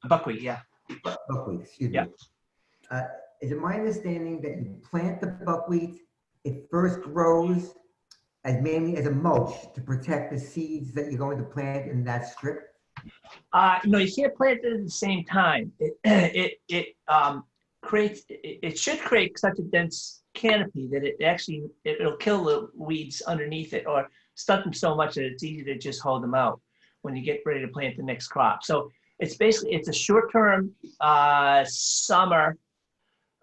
Buckwheat, yeah. Buckwheat, excuse Yeah. me. Is it my understanding that you plant the buckwheat, it first grows as mainly as a mulch to protect the seeds that you're going to plant in that strip? No, you can't plant it at the same time. It should create such a dense canopy that it'll kill the weeds underneath it or stunt them so much that it's easy to just hold them out when you get ready to plant the next crop. So it's a short-term summer.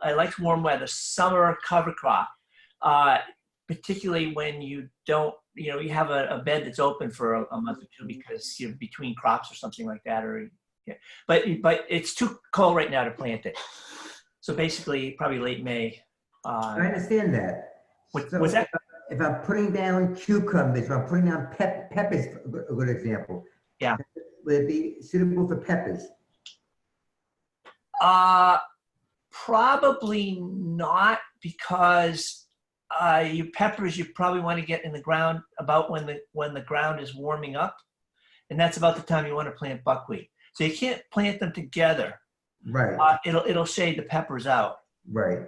I like warm weather, summer cover crop, particularly when you don't, you have a bed that's open for a month or two because you're between crops or something like that. But it's too cold right now to plant it. So basically, probably late May. I understand that. So Was that? if I'm putting down cucumbers, if I'm putting down peppers, a good example. Yeah. Would it be suitable for peppers? Probably not, because your peppers you probably want to get in the ground about when the ground is warming up, and that's about the time you want to plant buckwheat. So you can't plant them together. Right. It'll shade the peppers out. Right.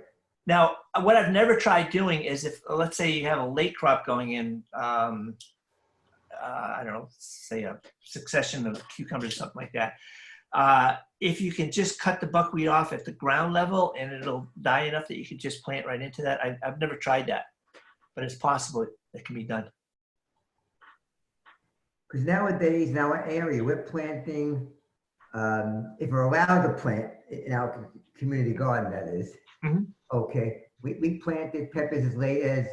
Now, what I've never tried doing is if, let's say you have a late crop going in, I don't know, say a succession of cucumbers or something like that. If you can just cut the buckwheat off at the ground level and it'll die enough that you could just plant right into that. I've never tried that, but it's possible it can be done. Because nowadays, in our area, we're planting, if we're allowed to plant in our community garden, that is, okay, we planted peppers as late as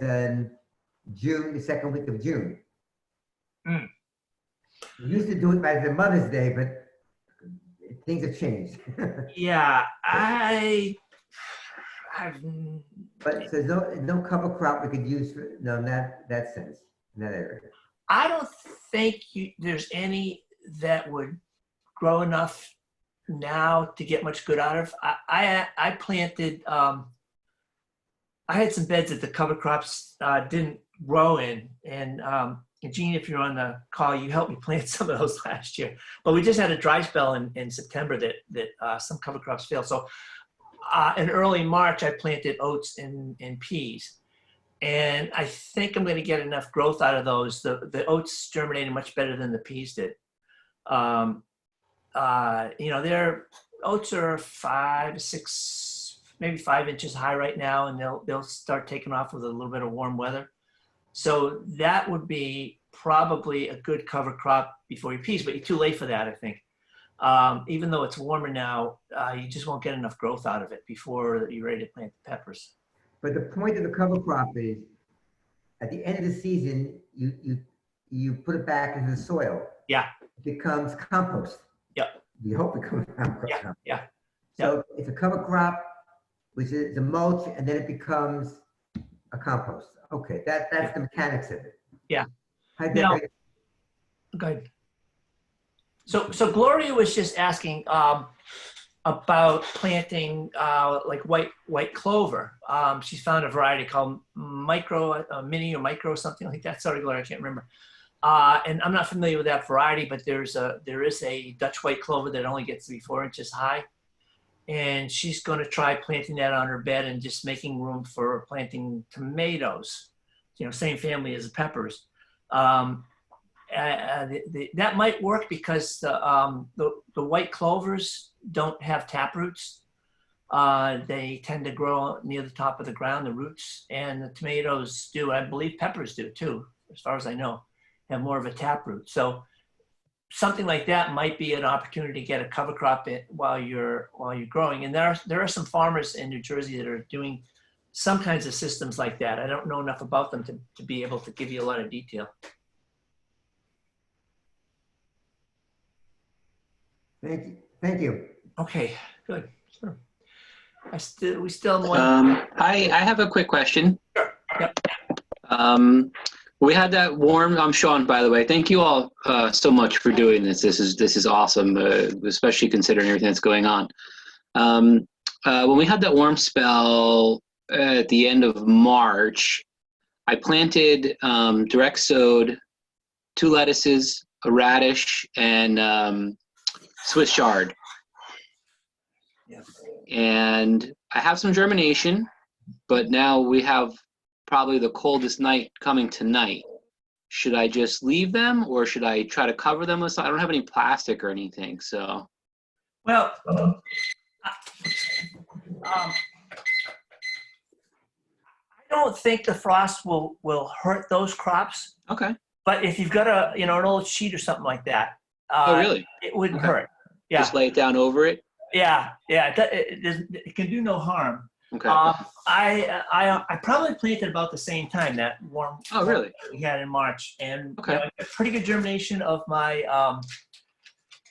June, the second week of June. We used to do it by the Mother's Day, but things have changed. Yeah, But so no cover crop we could use for, no, in that sense, in that area. I don't think there's any that would grow enough now to get much good out of. I planted, I had some beds that the cover crops didn't grow in, and Gene, if you're on the call, you helped me plant some of those last year. But we just had a dry spell in September that some cover crops failed. So in early March, I planted oats and peas. And I think I'm going to get enough growth out of those. The oats germinated much better than the peas did. Their oats are 5, 6, maybe 5 inches high right now, and they'll start taking off with a little bit of warm weather. So that would be probably a good cover crop before your peas, but you're too late for that, I think. Even though it's warmer now, you just won't get enough growth out of it before you're ready to plant the peppers. But the point of the cover crop is, at the end of the season, you put it back into the soil. Yeah. It becomes compost. Yep. You hope it becomes compost. Yeah. So it's a cover crop, which is a mulch, and then it becomes a compost. Okay, that's the mechanics of it. Yeah. Now, go ahead. So Gloria was just asking about planting like white clover. She's found a variety called mini or micro, something like that. Sorry, Gloria, I can't remember. And I'm not familiar with that variety, but there is a Dutch white clover that only gets to be 4 inches high. And she's going to try planting that on her bed and just making room for planting tomatoes, same family as the peppers. That might work because the white clovers don't have tap roots. They tend to grow near the top of the ground, the roots, and the tomatoes do. I believe peppers do too, as far as I know, have more of a tap root. So something like that might be an opportunity to get a cover crop while you're growing. And there are some farmers in New Jersey that are doing some kinds of systems like that. I don't know enough about them to be able to give you a lot of detail. Thank you. Okay, good. Sure. We still have one. I have a quick question. Sure. Yep. We had that warm. I'm Sean, by the way. Thank you all so much for doing this. This is awesome, especially considering everything that's going on. When we had that warm spell at the end of March, I planted direct sowed 2 lettuces, a radish, and Swiss chard. and I have some germination, but now we have probably the coldest night coming tonight. Should I just leave them, or should I try to cover them with something? I don't have any plastic or anything, so. Well, I don't think the frost will hurt those crops. Okay. But if you've got an old sheet or something like that, Oh, really? it wouldn't Okay. hurt. Yeah. Just lay it down over it? Yeah. It can do no harm. Okay. I probably planted about the same time, that warm. Oh, really? We had in March, and Okay. I got pretty good germination of my.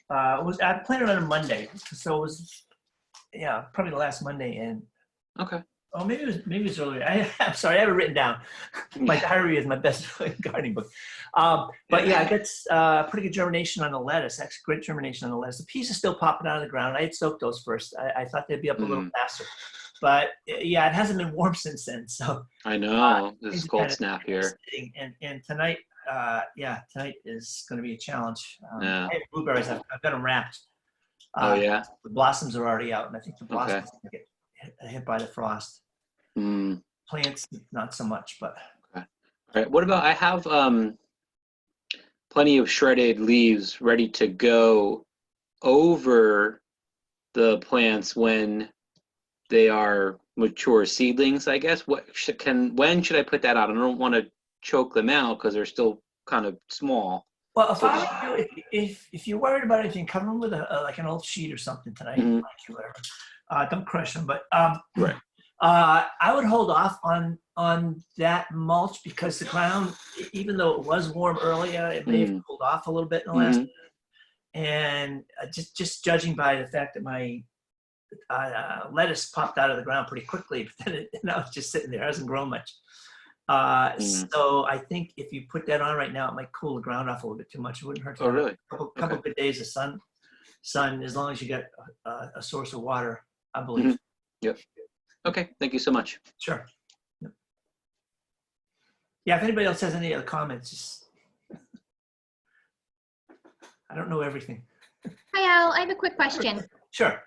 I planted on a Monday, so it was, probably the last Monday, and Okay. oh, maybe it was earlier. I'm sorry, I have it written down. My diary is my best gardening book. But yeah, I got pretty good germination on the lettuce. Actually, great germination on the lettuce. The peas are still popping out of the ground. I had soaked those first. I thought they'd be up a little faster. But yeah, it hasn't been warm since then. So I know. This is things are cold kinda snap here. sitting. And tonight, tonight is going to be a challenge. Yeah. I have blueberries. I've got them wrapped. Oh, yeah? The blossoms are already out, and I think the blossoms are going to get hit by the frost. Mm. Plants, not so much, but. Okay. All right. What about, I have plenty of shredded leaves ready to go over the plants when they are mature seedlings, I guess. When should I put that out? I don't want to choke them out because they're still kind of small. Well, if you're worried about anything, cover them with like an old sheet or something tonight. Mm-hmm. Whatever. Don't crush them, but Right. I would hold off on that mulch because the ground, even though it was warm earlier, it may have cooled off a little bit in the last. And just judging by the fact that my lettuce popped out of the ground pretty quickly, but then now it's just sitting there. It hasn't grown much. So I think if you put that on right now, it might cool the ground off a little bit too much. It wouldn't hurt. Oh, really? A couple good days of sun, as long as you get a source of water, I believe. Yep. Okay. Thank you so much. Sure. Yep. Yeah. If anybody else has any other comments, just I don't know everything. Hi, Al. I have a quick question. Sure.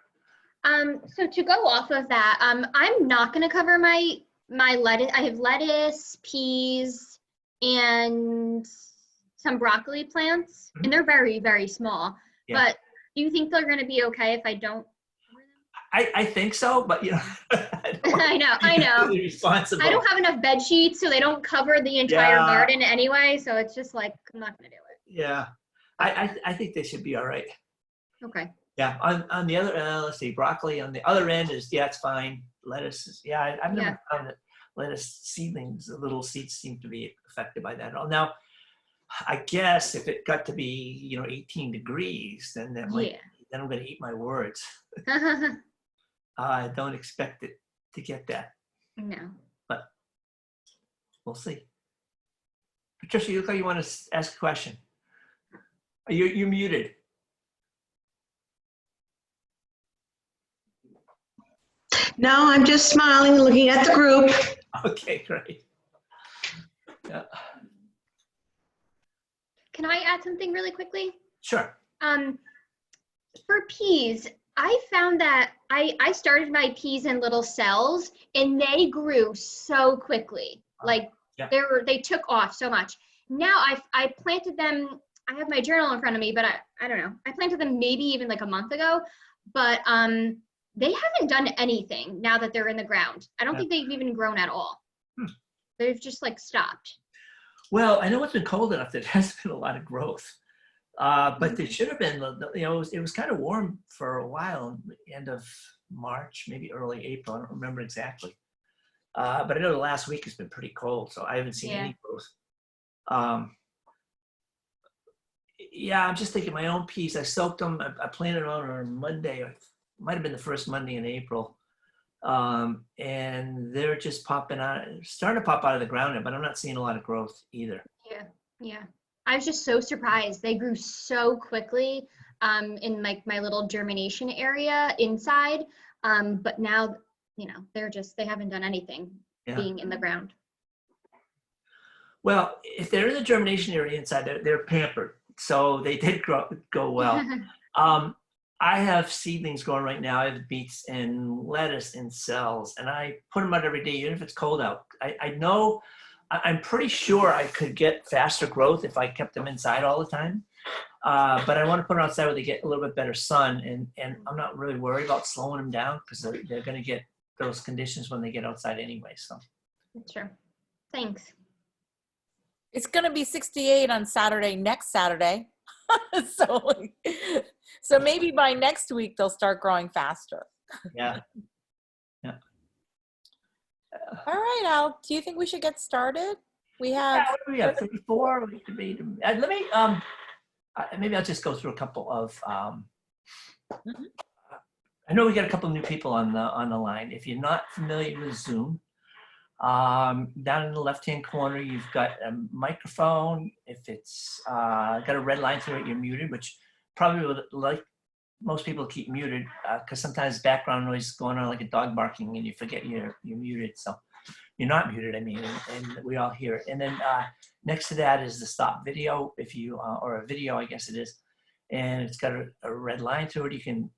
So to go off of that, I'm not going to cover my lettuce. I have lettuce, peas, and some broccoli plants, and they're very, very small. Yeah. But do you think they're going to be okay if I don't? I think so, but I know. Responsible. I don't have enough bed sheets, so they don't cover the entire garden anyway. So it's just like I'm not going to do it. Yeah, I think they should be all right. Okay. Yeah. On the other, let's see, broccoli on the other end is it's fine. Lettuce, I've never found that lettuce seedlings, the little seeds seem to be affected by that at all. Now, I guess if it got to be 18 degrees, then that might. Then I'm going to eat my words. I don't expect it to get that. No. But we'll see. Patricia, you look like you want to ask a question. You're muted. No, I'm just smiling, looking at the group. Okay, great. Yeah. Can I add something really quickly? Sure. For peas, I found that I started my peas in little cells and they grew so quickly. Like they took off so much. Now I planted them. I have my journal in front of me, but I don't know. I planted them maybe even like a month ago, but they haven't done anything now that they're in the ground. I don't think they've even grown at all. They've just like stopped. Well, I know it's been cold enough that there has been a lot of growth. But there should have been, it was kind of warm for a while, end of March, maybe early April. I don't remember exactly. But I know the last week has been pretty cold, so I haven't seen any growth. I'm just thinking my own peas. I soaked them. I planted them on Monday. It might have been the first Monday in April. And they're just popping out, starting to pop out of the ground, but I'm not seeing a lot of growth either. Yeah. I was just so surprised. They grew so quickly in like my little germination area inside. But now, they haven't done anything being in the ground. Well, if they're in the germination area inside, they're pampered. So they did go well. I have seedlings growing right now. I have beets and lettuce in cells, and I put them out every day, even if it's cold out. I'm pretty sure I could get faster growth if I kept them inside all the time. But I want to put them outside where they get a little bit better sun, and I'm not really worried about slowing them down because they're going to get those conditions when they get outside anyway. So. Sure. Thanks. It's going to be 68 on Saturday, next Saturday. So maybe by next week they'll start growing faster. Yeah. All right, Al, do you think we should get started? We have 34. We could be, let me maybe I'll just go through a couple of I know we got a couple of new people on the line. If you're not familiar with Zoom, down in the left-hand corner, you've got a microphone. If it's got a red line through it, you're muted, which probably would, like most people, keep muted because sometimes background noise is going on like a dog barking and you forget you're muted. So you're not muted, I mean, and we all hear it. And then next to that is the stop video, if you or a video, I guess it is, and it's got a red line through it. You can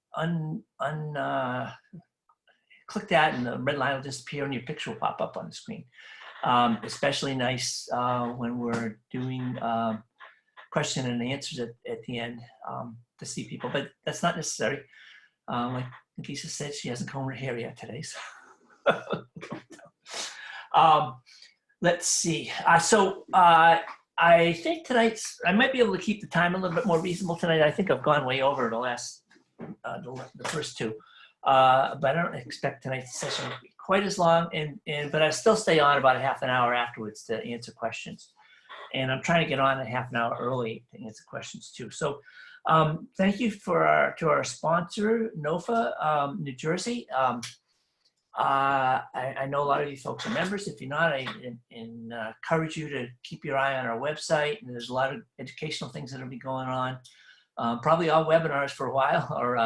click that and the red line will disappear and your picture will pop up on the screen. Especially nice when we're doing question and answers at the end to see people, but that's not necessary. Like Lisa said, she hasn't combed her hair yet today. So. Let's see. I think I might be able to keep the time a little bit more reasonable tonight. I think I've gone way over the last, the first two. But I don't expect tonight's session to be quite as long, but I still stay on about a half an hour afterwards to answer questions. And I'm trying to get on a half an hour early to answer questions too. So thank you to our sponsor, NOFA, New Jersey. I know a lot of you folks are members. If you're not, I encourage you to keep your eye on our website. And there's a lot of educational things that will be going on. Probably all webinars for a while or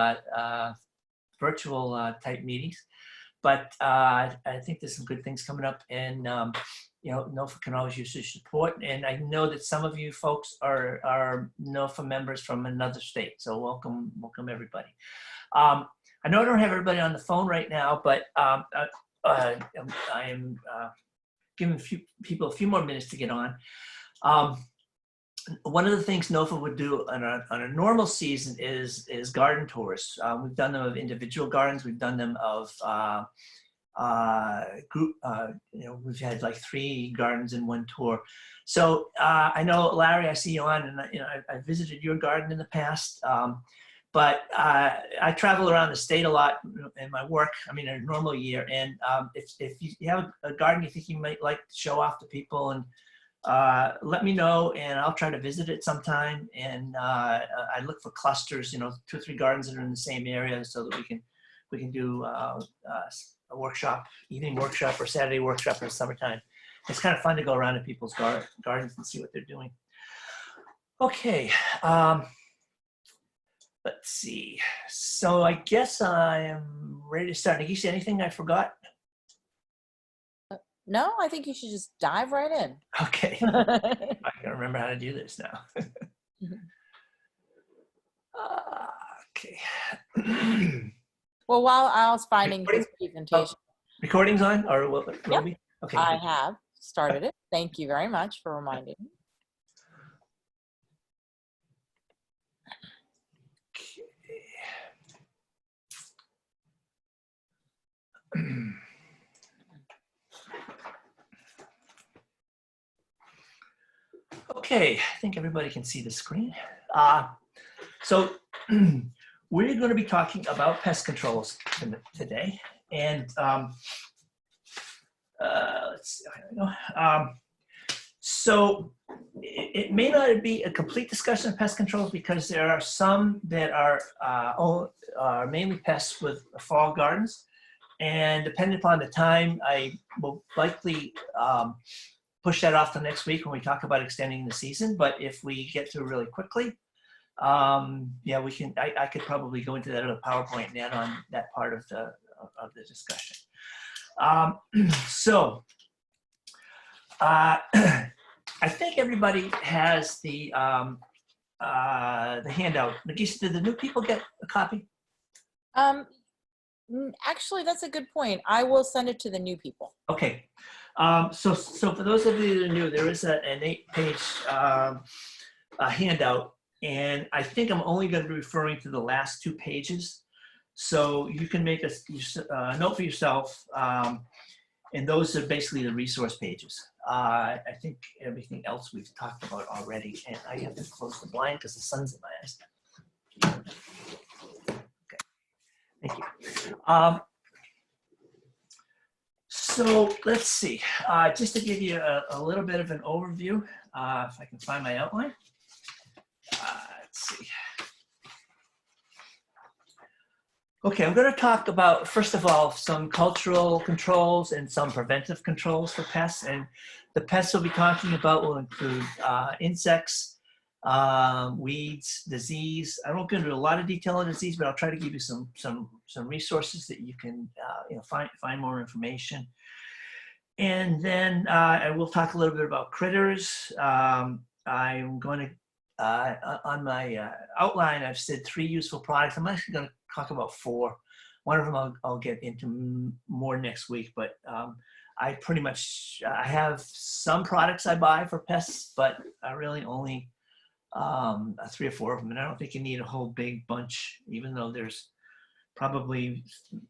virtual type meetings. But I think there's some good things coming up, and NOFA can always use your support. And I know that some of you folks are NOFA members from another state, so welcome everybody. I know I don't have everybody on the phone right now, but I am giving people a few more minutes to get on. One of the things NOFA would do on a normal season is garden tours. We've done them of individual gardens. We've done them of group. We've had like 3 gardens in one tour. So I know, Larry, I see you on, and I visited your garden in the past. But I travel around the state a lot in my work. I mean, a normal year. And if you have a garden you think you might like to show off to people, and let me know, and I'll try to visit it sometime. And I look for clusters, 2 or 3 gardens that are in the same area, so that we can do a workshop, evening workshop or Saturday workshop in the summertime. It's kind of fun to go around to people's gardens and see what they're doing. Okay. Let's see. So I guess I am ready to start. Nagisha, anything I forgot? No, I think you should just dive right in. Okay. I can remember how to do this now. Okay. Well, while Al's finding his presentation. Recording's on, or will Yep. be? Okay. I have started it. Thank you very much for reminding me. Okay, I think everybody can see the screen. So we're going to be talking about pest controls today, and let's see. So it may not be a complete discussion of pest controls because there are some that are mainly pests with fall gardens, and depending upon the time, I will likely push that off to next week when we talk about extending the season. But if we get through really quickly, yeah, we can. I could probably go into that other PowerPoint and add on that part of the discussion. I think everybody has the the handout. Nagisa, did the new people get a copy? Actually, that's a good point. I will send it to the new people. Okay. So for those of you that are new, there is an 8-page handout, and I think I'm only going to be referring to the last 2 pages. So you can make a note for yourself, and those are basically the resource pages. I think everything else we've talked about already, and I have to close the blind because the sun's in my eyes. Okay, thank you. So let's see, just to give you a little bit of an overview, if I can find my outline. Let's see. Okay, I'm going to talk about, first of all, some cultural controls and some preventive controls for pests. And the pests we'll be talking about will include insects, weeds, disease. I won't go into a lot of detail on disease, but I'll try to give you some resources that you can find more information. And then I will talk a little bit about critters. I'm going to on my outline, I've said 3 useful products. I'm actually going to talk about 4. One of them I'll get into more next week, but I pretty much, I have some products I buy for pests, but I really only 3 or 4 of them, and I don't think you need a whole big bunch, even though there's probably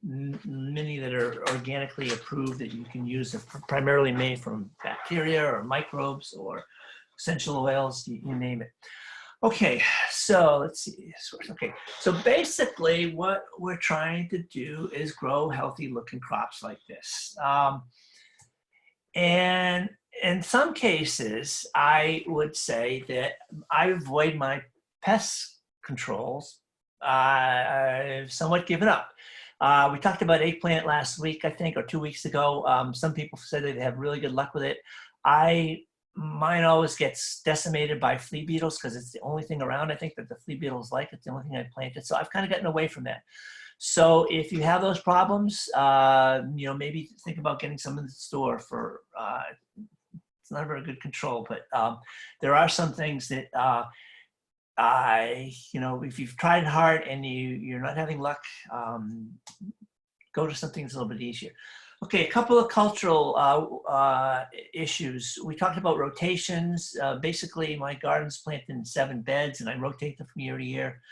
many that are organically approved that you can use, primarily made from bacteria or microbes or essential oils, you name it. Okay, so let's see. Okay, so basically what we're trying to do is grow healthy looking crops like this. And in some cases, I would say that I avoid my pest controls. I've somewhat given up. We talked about eggplant last week, I think, or 2 weeks ago. Some people said they have really good luck with it. Mine always gets decimated by flea beetles because it's the only thing around, I think, that the flea beetles like. It's the only thing I planted. So I've kind of gotten away from that. So if you have those problems, maybe think about getting some in the store for, it's not a very good control, but there are some things that if you've tried hard and you're not having luck, go to something that's a little bit easier. Okay, a couple of cultural issues. We talked about rotations. Basically, my garden's planted in 7 beds, and I rotate them from year to year.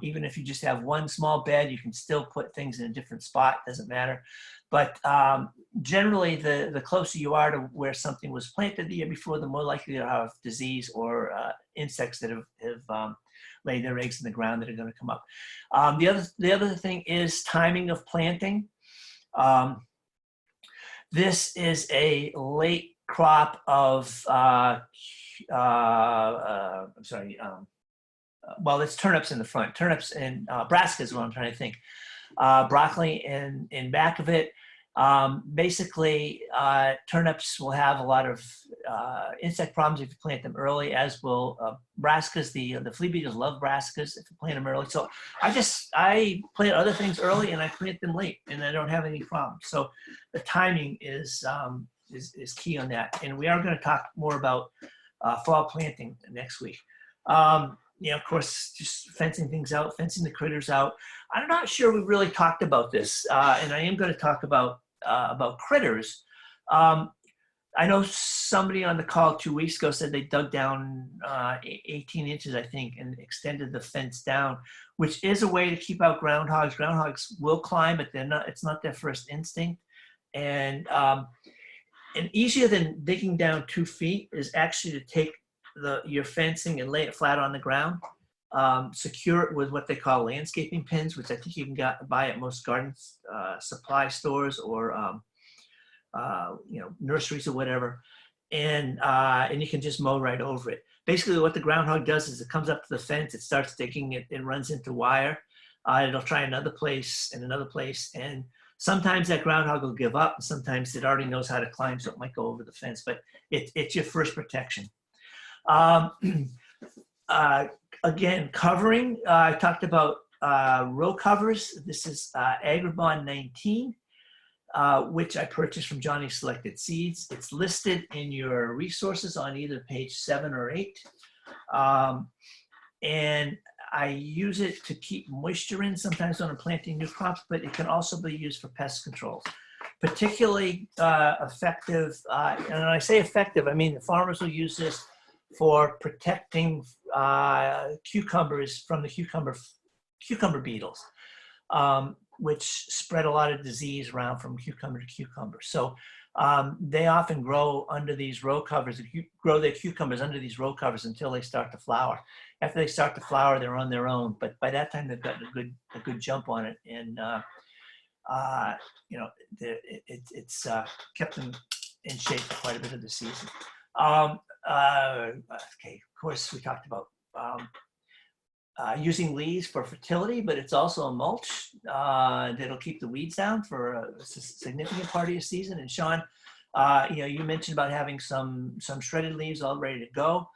Even if you just have one small bed, you can still put things in a different spot, doesn't matter. But generally, the closer you are to where something was planted the year before, the more likely to have disease or insects that have laid their eggs in the ground that are going to come up. The other thing is timing of planting. This is a late crop of, well, it's turnips in the front. Turnips and brassica is what I'm trying to think. Broccoli in back of it. Basically, turnips will have a lot of insect problems if you plant them early, as will brassicas. The flea beetles love brassicas if you plant them early. So I plant other things early and I plant them late, and I don't have any problems. So the timing is key on that. And we are going to talk more about fall planting next week. Of course, just fencing things out, fencing the critters out. I'm not sure we really talked about this, and I am going to talk about critters. I know somebody on the call 2 weeks ago said they dug down 18 inches, I think, and extended the fence down, which is a way to keep out groundhogs. Groundhogs will climb, but it's not their first instinct. And easier than digging down 2 feet is actually to take your fencing and lay it flat on the ground. Secure it with what they call landscaping pins, which I think you can buy at most garden supply stores or nurseries or whatever, and you can just mow right over it. Basically, what the groundhog does is it comes up to the fence, it starts digging, it runs into wire. It'll try another place and another place, and sometimes that groundhog will give up, and sometimes it already knows how to climb, so it might go over the fence. But it's your first protection. Again, covering, I talked about row covers. This is Agribon 19, which I purchased from Johnny Selected Seeds. It's listed in your resources on either page 7 or 8. and I use it to keep moisture in sometimes when I'm planting new crops, but it can also be used for pest control. Particularly effective, and when I say effective, I mean the farmers will use this for protecting cucumbers from the cucumber beetles, which spread a lot of disease around from cucumber to cucumber. So they often grow under these row covers, grow their cucumbers under these row covers until they start to flower. After they start to flower, they're on their own, but by that time they've gotten a good jump on it, and you know, it's kept them in shape for quite a bit of the season. Okay, of course, we talked about using leaves for fertility, but it's also a mulch that'll keep the weeds down for a significant part of your season. And Sean, you know, you mentioned about having some shredded leaves all ready to go.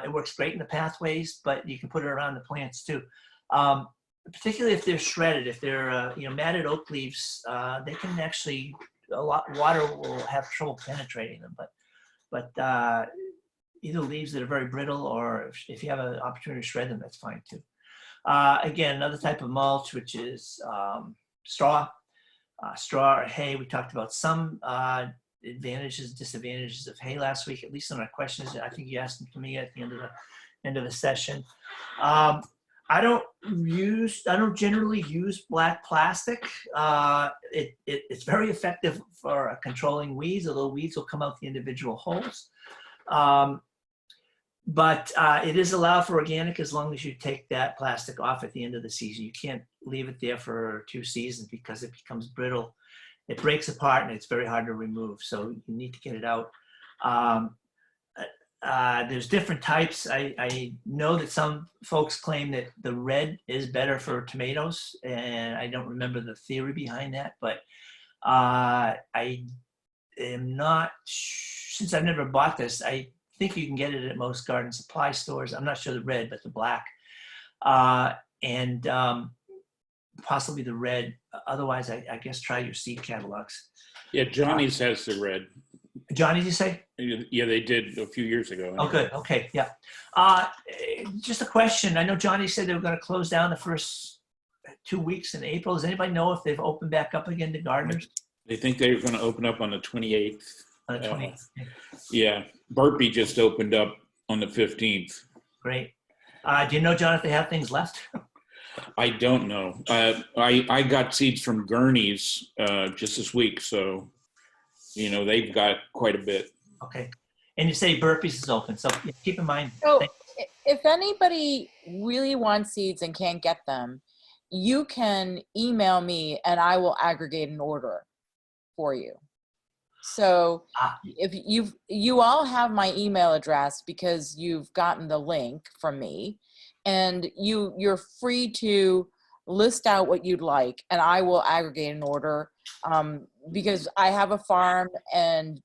It works great in the pathways, but you can put it around the plants too. Particularly if they're shredded, if they're you know, matted oak leaves, they can actually, water will have trouble penetrating them. But either leaves that are very brittle, or if you have an opportunity to shred them, that's fine too. Again, another type of mulch, which is straw or hay. We talked about some advantages, disadvantages of hay last week, at least on our questions. I think you asked them to me at the end of the session. I don't generally use black plastic. It's very effective for controlling weeds, although weeds will come out the individual holes. But it is allowed for organic as long as you take that plastic off at the end of the season. You can't leave it there for 2 seasons because it becomes brittle. It breaks apart and it's very hard to remove. So you need to get it out. There's different types. I know that some folks claim that the red is better for tomatoes, and I don't remember the theory behind that, but I am not, since I've never bought this, I think you can get it at most garden supply stores. I'm not sure the red, but the black, and possibly the red. Otherwise, I guess try your seed catalogs. Yeah, Johnny's has the red. Johnny, you say? Yeah, they did a few years ago. Oh, good. Okay, yeah. Just a question. I know Johnny said they were going to close down the first 2 weeks in April. Does anybody know if they've opened back up again to gardeners? They think they're going to open up on the 28th. On the 20th. Yeah, Burpee just opened up on the 15th. Great. Do you know, John, if they have things left? I don't know. I got seeds from Gurney's just this week, so you know they've got quite a bit. Okay. And you say Burpee's is open, so keep in mind. So if anybody really wants seeds and can't get them, you can email me and I will aggregate an order for you. So if you all have my email address because you've gotten the link from me, and you're free to list out what you'd like, and I will aggregate an order because I have a farm and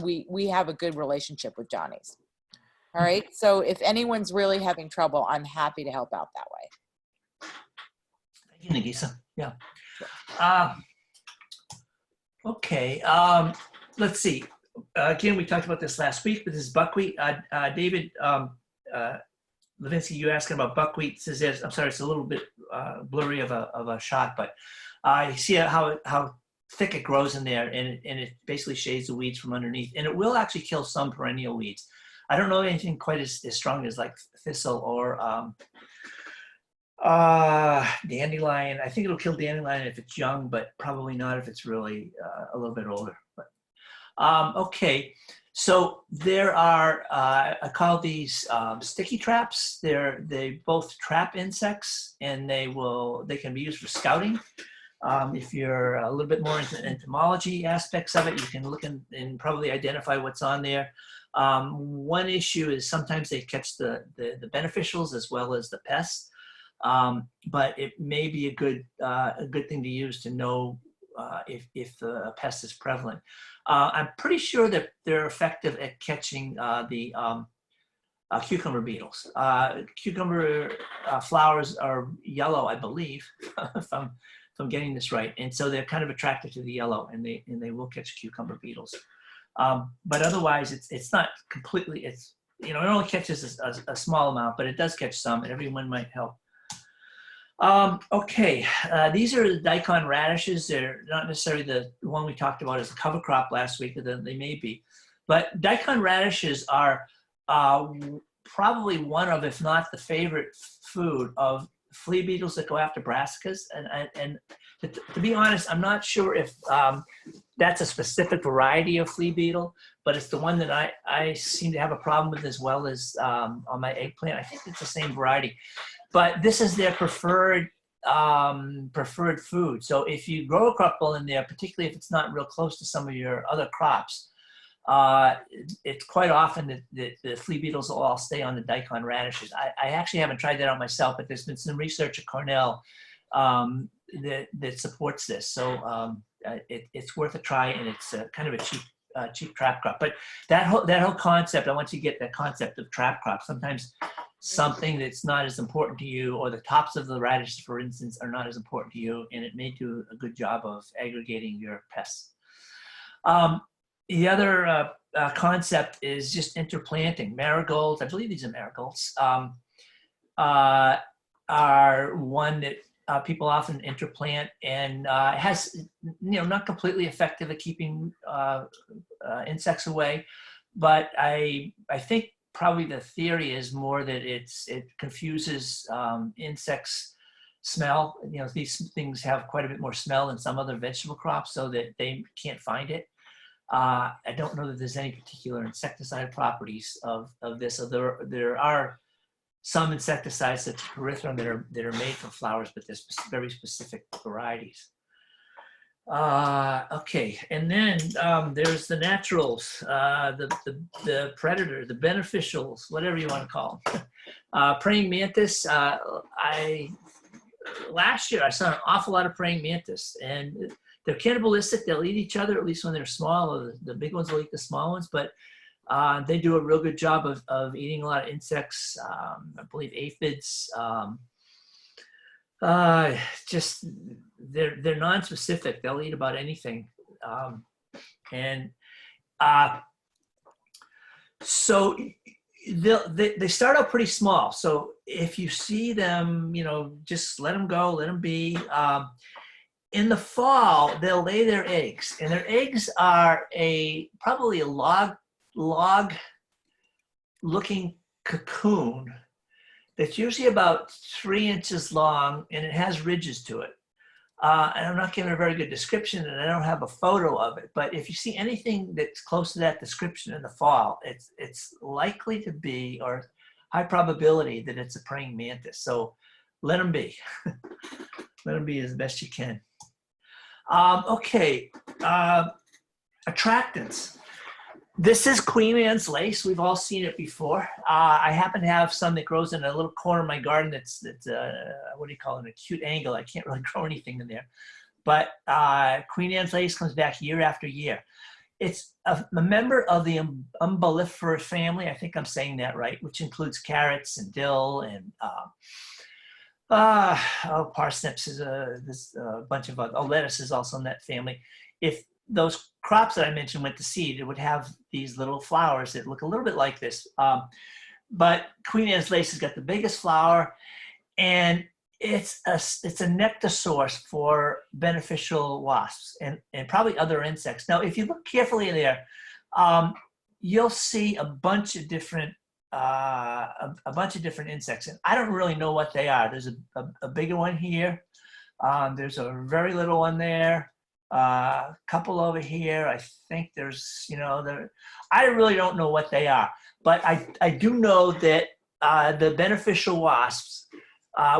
we have a good relationship with Johnny's. All right. So if anyone's really having trouble, I'm happy to help out that way. Thank you, Nagisa. Yeah. Okay. Let's see. Again, we talked about this last week, but this is buckwheat. David Levinsky, you asking about buckwheat. Says there's, I'm sorry, it's a little bit blurry of a shot, but you see how thick it grows in there, and it basically shades the weeds from underneath, and it will actually kill some perennial weeds. I don't know anything quite as strong as like thistle or dandelion. I think it'll kill dandelion if it's young, but probably not if it's really a little bit older. But okay, so there are I call these sticky traps. They both trap insects, and they can be used for scouting. If you're a little bit more into entomology aspects of it, you can look and probably identify what's on there. One issue is sometimes they catch the beneficials as well as the pests, but it may be a good thing to use to know if the pest is prevalent. I'm pretty sure that they're effective at catching the cucumber beetles. Cucumber flowers are yellow, I believe, if I'm getting this right, and so they're kind of attracted to the yellow, and they will catch cucumber beetles. But otherwise, it's not completely. it only catches a small amount, but it does catch some, and everyone might help. Okay, these are the Daikon radishes. They're not necessarily the one we talked about as a cover crop last week, but they may be. But Daikon radishes are probably one of, if not the favorite food of flea beetles that go after brassicas. And to be honest, I'm not sure if that's a specific variety of flea beetle, but it's the one that I seem to have a problem with as well as on my eggplant. I think it's the same variety. But this is their preferred food. So if you grow a couple in there, particularly if it's not real close to some of your other crops, it's quite often that the flea beetles will all stay on the Daikon radishes. I actually haven't tried that on myself, but there's been some research at Cornell that supports this. So it's worth a try, and it's kind of a cheap trap crop. But that whole concept, I want you to get that concept of trap crop. Sometimes something that's not as important to you, or the tops of the radishes, for instance, are not as important to you, and it may do a good job of aggregating your pests. The other concept is just interplanting. Marigolds, I believe these are marigolds, are one that people often interplant, and it has, not completely effective at keeping insects away, but I think probably the theory is more that it confuses insects' smell. These things have quite a bit more smell than some other vegetable crops, so that they can't find it. I don't know that there's any particular insecticide properties of this. So there are some insecticides such as pyrethrum that are made from flowers, but there's very specific varieties. Okay, and then there's the naturals, the predator, the beneficials, whatever you want to call them. Praying mantis. Last year I saw an awful lot of praying mantis, and they're cannibalistic. They'll eat each other, at least when they're small. The big ones will eat the small ones, but they do a real good job of eating a lot of insects. I believe aphids. Just they're non-specific. They'll eat about anything, so they start out pretty small. So if you see them, just let them go, let them be. In the fall, they'll lay their eggs, and their eggs are probably a log-looking cocoon that's usually about 3 inches long, and it has ridges to it. And I'm not giving a very good description, and I don't have a photo of it, but if you see anything that's close to that description in the fall, it's likely to be, or high probability that it's a praying mantis. So let them be. Let them be as best you can. Okay, attractants. This is Queen Anne's lace. We've all seen it before. I happen to have some that grows in a little corner of my garden that's what do you call it, an acute angle. I can't really grow anything in there. But Queen Anne's lace comes back year after year. It's a member of the umbelliferous family. I think I'm saying that right, which includes carrots and dill and parsnips is there's a bunch of other, lettuce is also in that family. If those crops that I mentioned went to seed, it would have these little flowers that look a little bit like this. But Queen Anne's lace has got the biggest flower, and it's a nectar source for beneficial wasps and probably other insects. Now, if you look carefully in there, you'll see a bunch of different insects, and I don't really know what they are. There's a bigger one here. There's a very little one there. A couple over here. I think there's, I really don't know what they are, but I do know that the beneficial wasps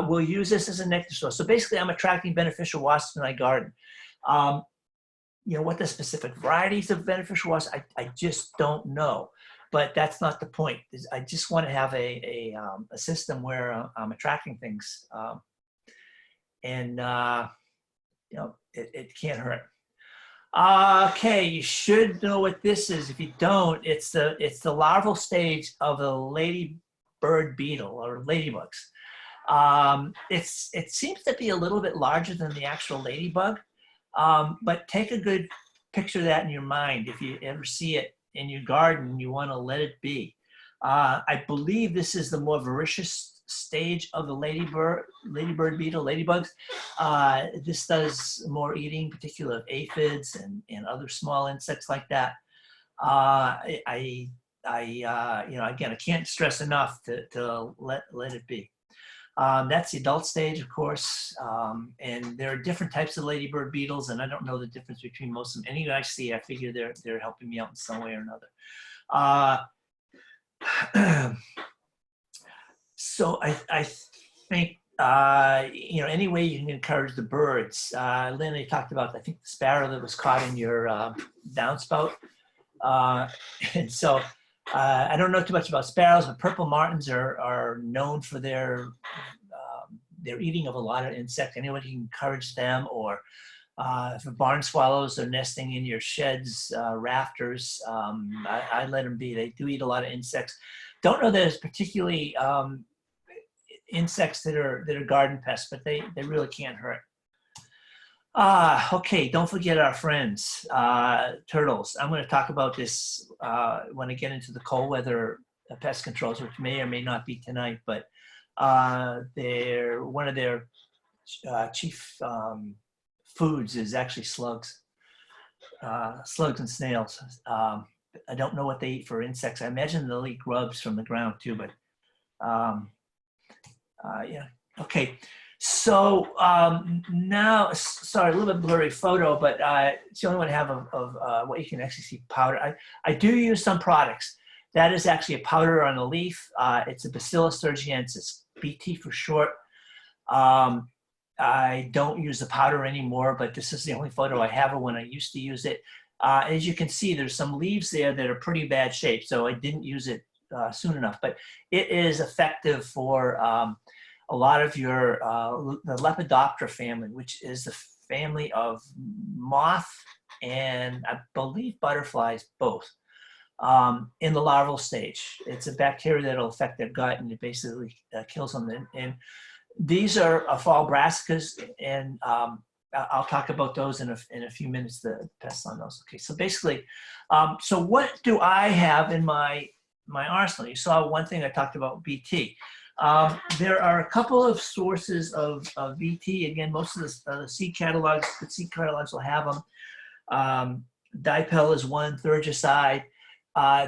will use this as a nectar source. So basically, I'm attracting beneficial wasps in my garden. What the specific varieties of beneficial wasps, I just don't know. But that's not the point. I just want to have a system where I'm attracting things, it can't hurt. Okay, you should know what this is. If you don't, it's the larval stage of a ladybird beetle or ladybugs. It seems to be a little bit larger than the actual ladybug, but take a good picture of that in your mind. If you ever see it in your garden, you want to let it be. I believe this is the more voracious stage of the ladybird beetle, ladybugs. This does more eating, particularly of aphids and other small insects like that. Again, I can't stress enough to let it be. That's the adult stage, of course, and there are different types of ladybird beetles, and I don't know the difference between most of them. Any I see, I figure they're helping me out in some way or another. So I think any way you can encourage the birds. Lynn, talked about, I think, the sparrow that was caught in your downspout, and so. I don't know too much about sparrows, but purple martins are known for their eating of a lot of insects. Anyone can encourage them, or if barn swallows are nesting in your sheds, rafters, I let them be. They do eat a lot of insects. Don't know that it's particularly insects that are garden pests, but they really can't hurt. Okay, don't forget our friends, turtles. I'm going to talk about this when I get into the cold weather pest controls, which may or may not be tonight, but one of their chief foods is actually slugs and snails. I don't know what they eat for insects. I imagine they'll eat grubs from the ground too, but yeah, okay. So now, sorry, a little bit blurry photo, but it's the only one I have of what you can actually see powder. I do use some products. That is actually a powder on a leaf. It's a Bacillus thuringiensis, BT for short. I don't use the powder anymore, but this is the only photo I have of when I used to use it. As you can see, there's some leaves there that are pretty bad shape, so I didn't use it soon enough. But it is effective for a lot of your the Lepidoptera family, which is the family of moth and I believe butterflies both, in the larval stage. It's a bacteria that'll affect their gut and it basically kills them. And these are fall brassicas, and I'll talk about those in a few minutes, the pests on those. Okay, so basically, so what do I have in my arsenal? You saw one thing I talked about, BT. There are a couple of sources of BT. Again, most of the seed catalogs, the seed catalogs will have them. Dipel is one, Thurgicide.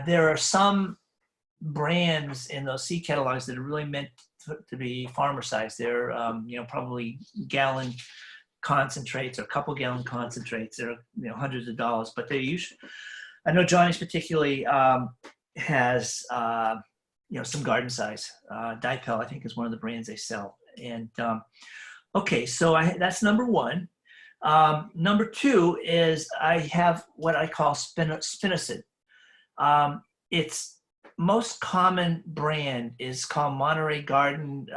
There are some brands in those seed catalogs that are really meant to be farmer size. They're probably gallon concentrates or couple gallon concentrates. They're hundreds of dollars, but they usually, I know Johnny's particularly has some garden size. Dipel, I think, is one of the brands they sell. And okay, so that's number one. Number two is I have what I call spinosad. Its most common brand is called Monterey Garden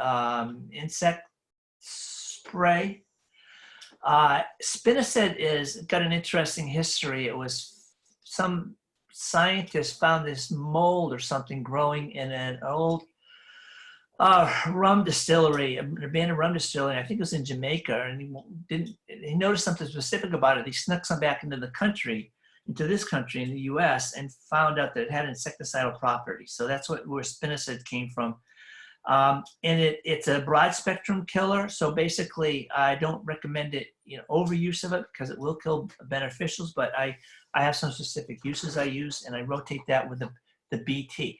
insect spray. Spinosad is got an interesting history. It was some scientists found this mold or something growing in an old rum distillery, an abandoned rum distillery. I think it was in Jamaica, and he noticed something specific about it. He snuck some back into this country in the U.S. and found out that it had insecticidal properties. So that's where spinosad came from. And it's a broad spectrum killer. So basically, I don't recommend it, overuse of it, because it will kill beneficials. But I have some specific uses I use, and I rotate that with the BT.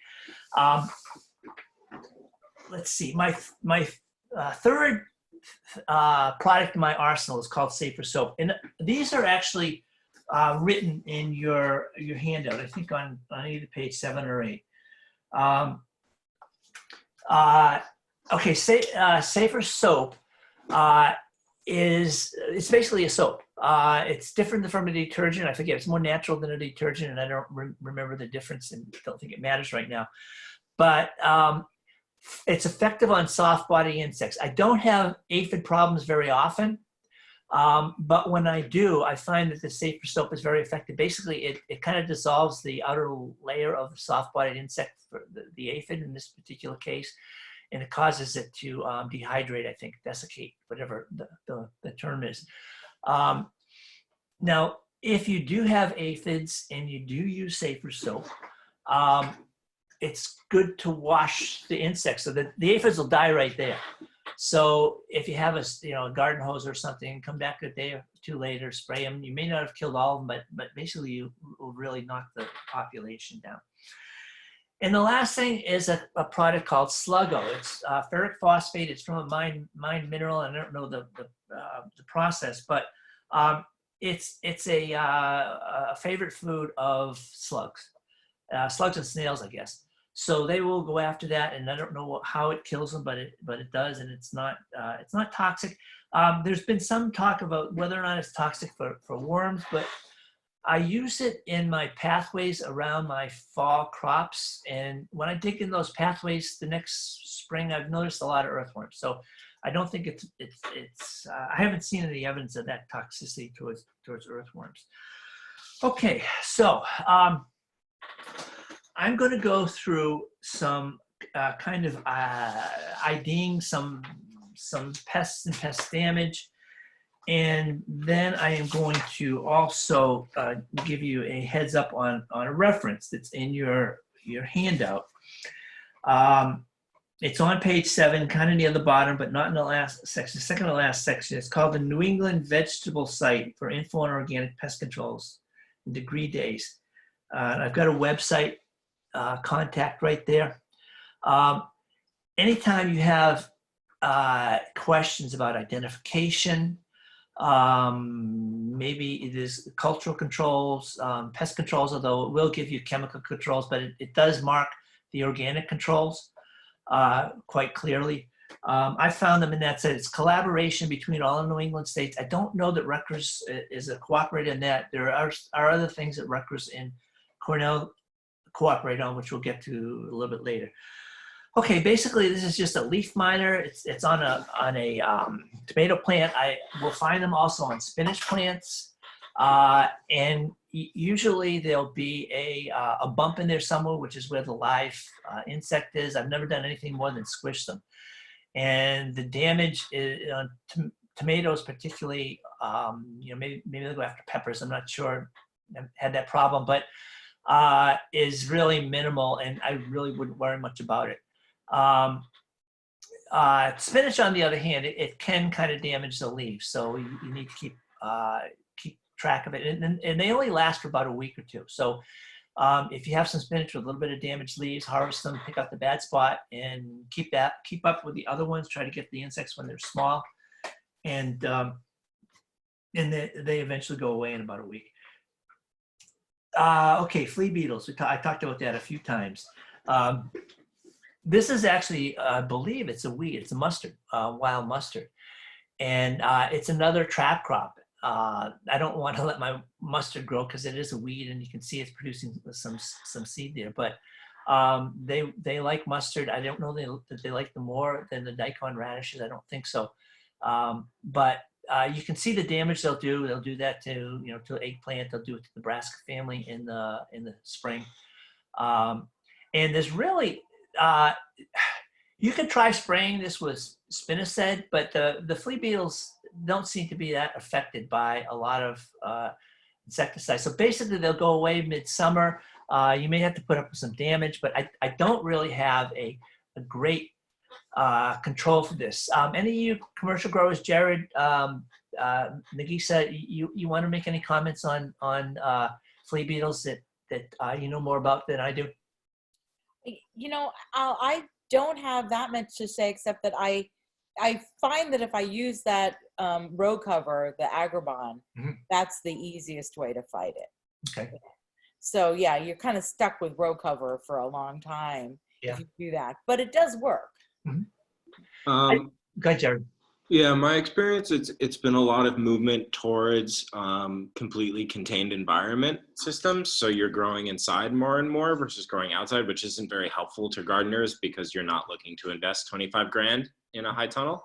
Let's see, my third product in my arsenal is called Safer Soap, and these are actually written in your handout. I think on either page 7 or 8. Okay, Safer Soap it's basically a soap. It's different from a detergent. I forget, it's more natural than a detergent, and I don't remember the difference, and don't think it matters right now. But it's effective on soft body insects. I don't have aphid problems very often, but when I do, I find that the Safer Soap is very effective. Basically, it kind of dissolves the outer layer of the soft-bodied insect, for the aphid in this particular case, and it causes it to dehydrate, I think, desiccate, whatever the term is. Now, if you do have aphids and you do use Safer Soap, it's good to wash the insects so that the aphids will die right there. So if you have a garden hose or something, come back a day or two later, spray them. You may not have killed all of them, but basically you will really knock the population down. And the last thing is a product called Sluggo. It's ferric phosphate. It's from a mine mineral. I don't know the process, but it's a favorite food of slugs, slugs and snails, I guess. So they will go after that, and I don't know how it kills them, but it does, and it's not toxic. There's been some talk about whether or not it's toxic for worms, but I use it in my pathways around my fall crops, and when I dig in those pathways the next spring, I've noticed a lot of earthworms. So I don't think it's I haven't seen any evidence of that toxicity towards earthworms. Okay, so I'm going to go through some kind of IDing some pests and pest damage, and then I am going to also give you a heads up on a reference that's in your handout. It's on page 7, kind of near the bottom, but not in the last section, second to last section. It's called the New England Vegetable Site for Info on Organic Pest Controls in Degree Days. I've got a website contact right there. Anytime you have questions about identification, maybe it is cultural controls, pest controls, although it will give you chemical controls, but it does mark the organic controls quite clearly. I found them in that set. It's collaboration between all the New England states. I don't know that Rutgers is a cooperator in that. There are other things that Rutgers and Cornell cooperate on, which we'll get to a little bit later. Okay, basically this is just a leaf miner. It's on a tomato plant. I will find them also on spinach plants, and usually there'll be a bump in there somewhere, which is where the live insect is. I've never done anything more than squish them, and the damage is on tomatoes, particularly. Maybe they'll go after peppers. I'm not sure. I've had that problem, but is really minimal, and I really wouldn't worry much about it. Spinach, on the other hand, it can kind of damage the leaves, so you need to keep track of it, and they only last for about a week or two. So if you have some spinach with a little bit of damaged leaves, harvest them, pick out the bad spot, and keep up with the other ones. Try to get the insects when they're small, and they eventually go away in about a week. Okay, flea beetles. I talked about that a few times. This is actually, I believe it's a weed. It's a mustard, wild mustard. And it's another trap crop. I don't want to let my mustard grow because it is a weed, and you can see it's producing some seed there. But they like mustard. I don't know that they like them more than the Daikon radishes. I don't think so. But you can see the damage they'll do. They'll do that to eggplant. They'll do it to the brassica family in the spring. And there's really you could try spraying this with spinosad, but the flea beetles don't seem to be that affected by a lot of insecticides. So basically, they'll go away midsummer. You may have to put up with some damage, but I don't really have a great control for this. Any of you commercial growers, Jared, Nagisa, you want to make any comments on flea beetles that you know more about than I do? I don't have that much to say, except that I find that if I use that row cover, the Agribon, that's the easiest way to fight it. Okay. So yeah, you're kind of stuck with row cover for a long time if you do that, but it does work. Go ahead, Jared. Yeah, my experience, it's been a lot of movement towards completely contained environment systems. So you're growing inside more and more versus growing outside, which isn't very helpful to gardeners because you're not looking to invest 25 grand in a high tunnel.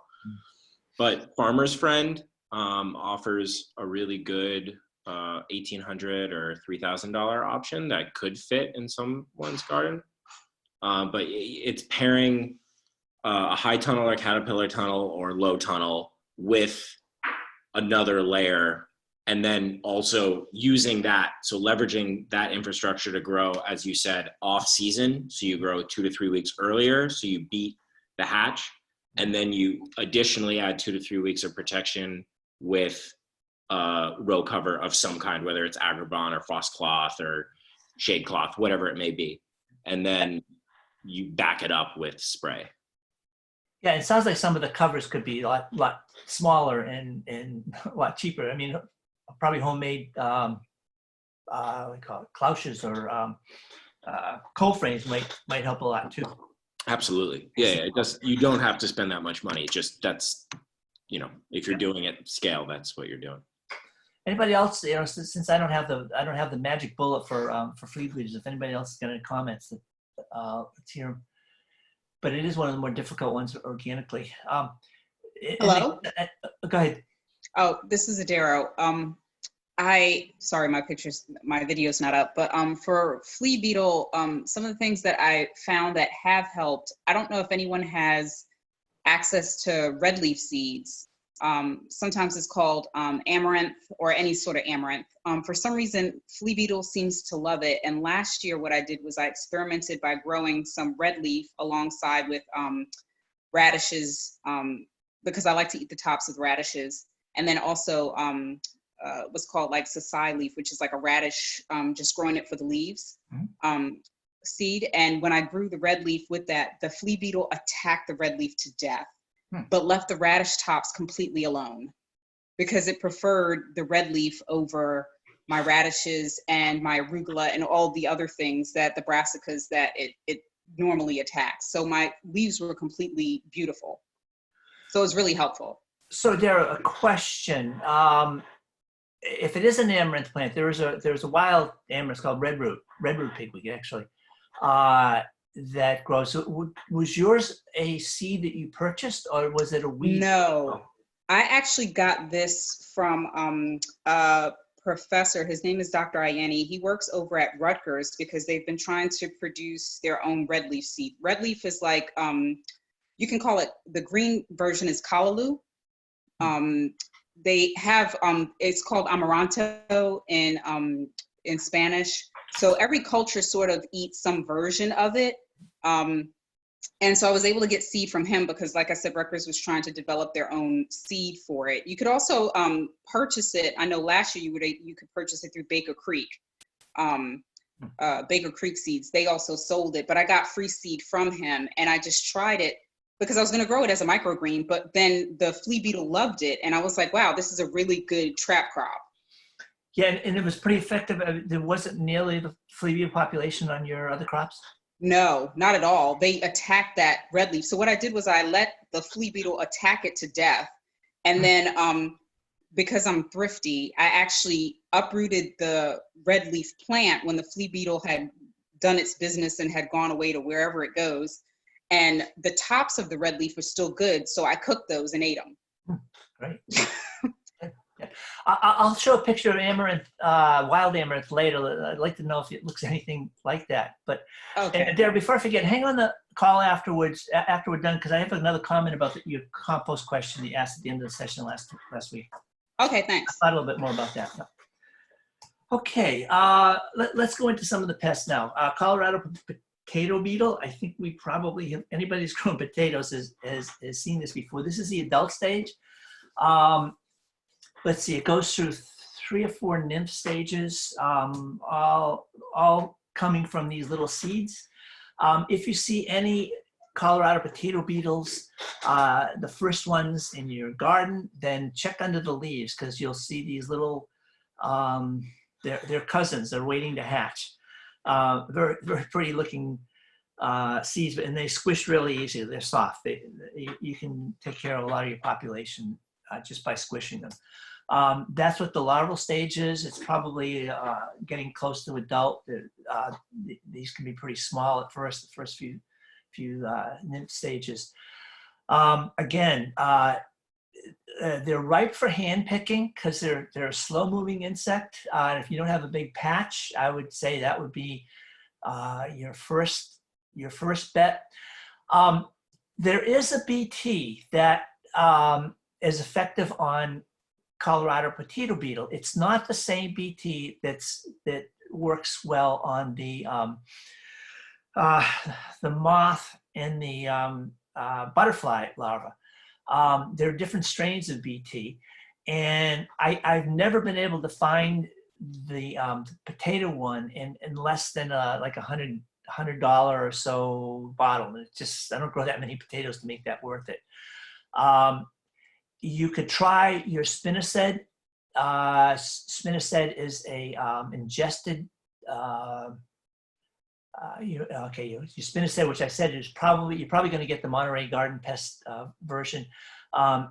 But Farmer's Friend offers a really good $1,800 or $3,000 option that could fit in someone's garden. But it's pairing a high tunnel or caterpillar tunnel or low tunnel with another layer And then also using that, so leveraging that infrastructure to grow, as you said, off season. So you grow 2 to 3 weeks earlier, so you beat the hatch. And then you additionally add 2 to 3 weeks of protection with row cover of some kind, whether it's agribon or frost cloth or shade cloth, whatever it may be. And then you back it up with spray. Yeah, it sounds like some of the covers could be a lot smaller and a lot cheaper. I mean, probably homemade what do you call it, clouches or cold frames might help a lot too. Absolutely. Yeah, it does. You don't have to spend that much money. Just that's, you know, if you're doing it scale, that's what you're doing. Anybody else? You know, since I don't have the magic bullet for Flea Beetles, if anybody else has got any comments, let's hear them. But it is one of the more difficult ones organically. Hello? Go ahead. Oh, this is Adaro. Sorry, my video's not up, but for Flea Beetle, some of the things that I found that have helped, I don't know if anyone has access to red leaf seeds. Sometimes it's called Amaranth or any sort of Amaranth. For some reason, Flea Beetle seems to love it. And last year, what I did was I experimented by growing some red leaf alongside with radishes, because I like to eat the tops of radishes. And then also what's called like sasai leaf, which is like a radish, just growing it for the leaves, seed. And when I grew the red leaf with that, the Flea Beetle attacked the red leaf to death, but left the radish tops completely alone because it preferred the red leaf over my radishes and my arugula and all the other things that the brassicas that it normally attacks. So my leaves were completely beautiful. So it was really helpful. So Dara, a question. If it is an amaranth plant, there's a wild amaranth called redroot pigweed actually, that grows. So was yours a seed that you purchased, or was it a weed? No, I actually got this from a professor. His name is Dr. Ayeni. He works over at Rutgers because they've been trying to produce their own red leaf seed. Red leaf is like, you can call it, the green version is callaloo. They have, it's called amaranto in Spanish. So every culture sort of eats some version of it. And so I was able to get seed from him because, like I said, Rutgers was trying to develop their own seed for it. You could also purchase it. I know last year you could purchase it through Baker Creek. Baker Creek Seeds, they also sold it, but I got free seed from him and I just tried it because I was going to grow it as a microgreen, but then the Flea Beetle loved it. And I was like, wow, this is a really good trap crop. Yeah, and it was pretty effective. There wasn't nearly the flea beetle population on your other crops? No, not at all. They attacked that red leaf. So what I did was I let the Flea Beetle attack it to death. And then because I'm thrifty, I actually uprooted the red leaf plant when the Flea Beetle had done its business and had gone away to wherever it goes. And the tops of the red leaf were still good. So I cooked those and ate them. Great. Yeah. I'll show a picture of amaranth, wild amaranth later. I'd like to know if it looks anything like that. But okay. Dara, before I forget, hang on the call afterwards, after we're done, because I have another comment about your compost question that you asked at the end of the session last week. Okay, thanks. I thought a little bit more about that. Okay, let's go into some of the pests now. Colorado potato beetle. I think we probably have, anybody who's grown potatoes has seen this before. This is the adult stage. Let's see, it goes through 3 or 4 nymph stages, all coming from these little seeds. If you see any Colorado potato beetles, the first ones in your garden, then check under the leaves because you'll see these little, they're cousins, they're waiting to hatch. Very, very pretty looking seeds, and they squish really easily. They're soft. You can take care of a lot of your population just by squishing them. That's what the larval stage is. It's probably getting close to adult. These can be pretty small at first, the first few nymph stages. Again, they're ripe for hand picking because they're a slow moving insect. And if you don't have a big patch, I would say that would be your first bet. There is a BT that is effective on Colorado potato beetle. It's not the same BT that works well on the moth and the butterfly larva. There are different strains of BT, and I've never been able to find the potato one in less than like $100 or so bottle. And it's just, I don't grow that many potatoes to make that worth it. You could try your Spinach. Spinach is a ingested. Your Spinach, which I said is you're probably going to get the Monterey Garden Pest version.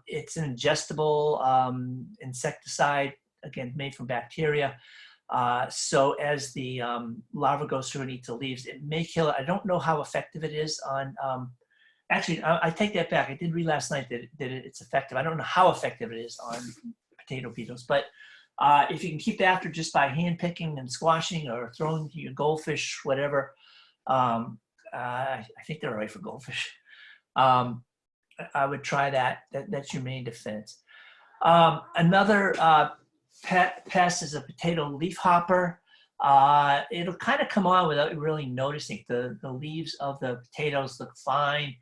It's an ingestible insecticide, again, made from bacteria. So as the larva goes through and eats the leaves, it may kill it. I don't know how effective it is on, actually, I take that back. I did read last night that it's effective. I don't know how effective it is on potato beetles, but if you can keep after just by hand picking and squashing or throwing to your goldfish, whatever, I think they're all right for goldfish. I would try that. That's your main defense. Another pest is a potato leaf hopper. It'll kind of come on without really noticing. The leaves of the potatoes look fine.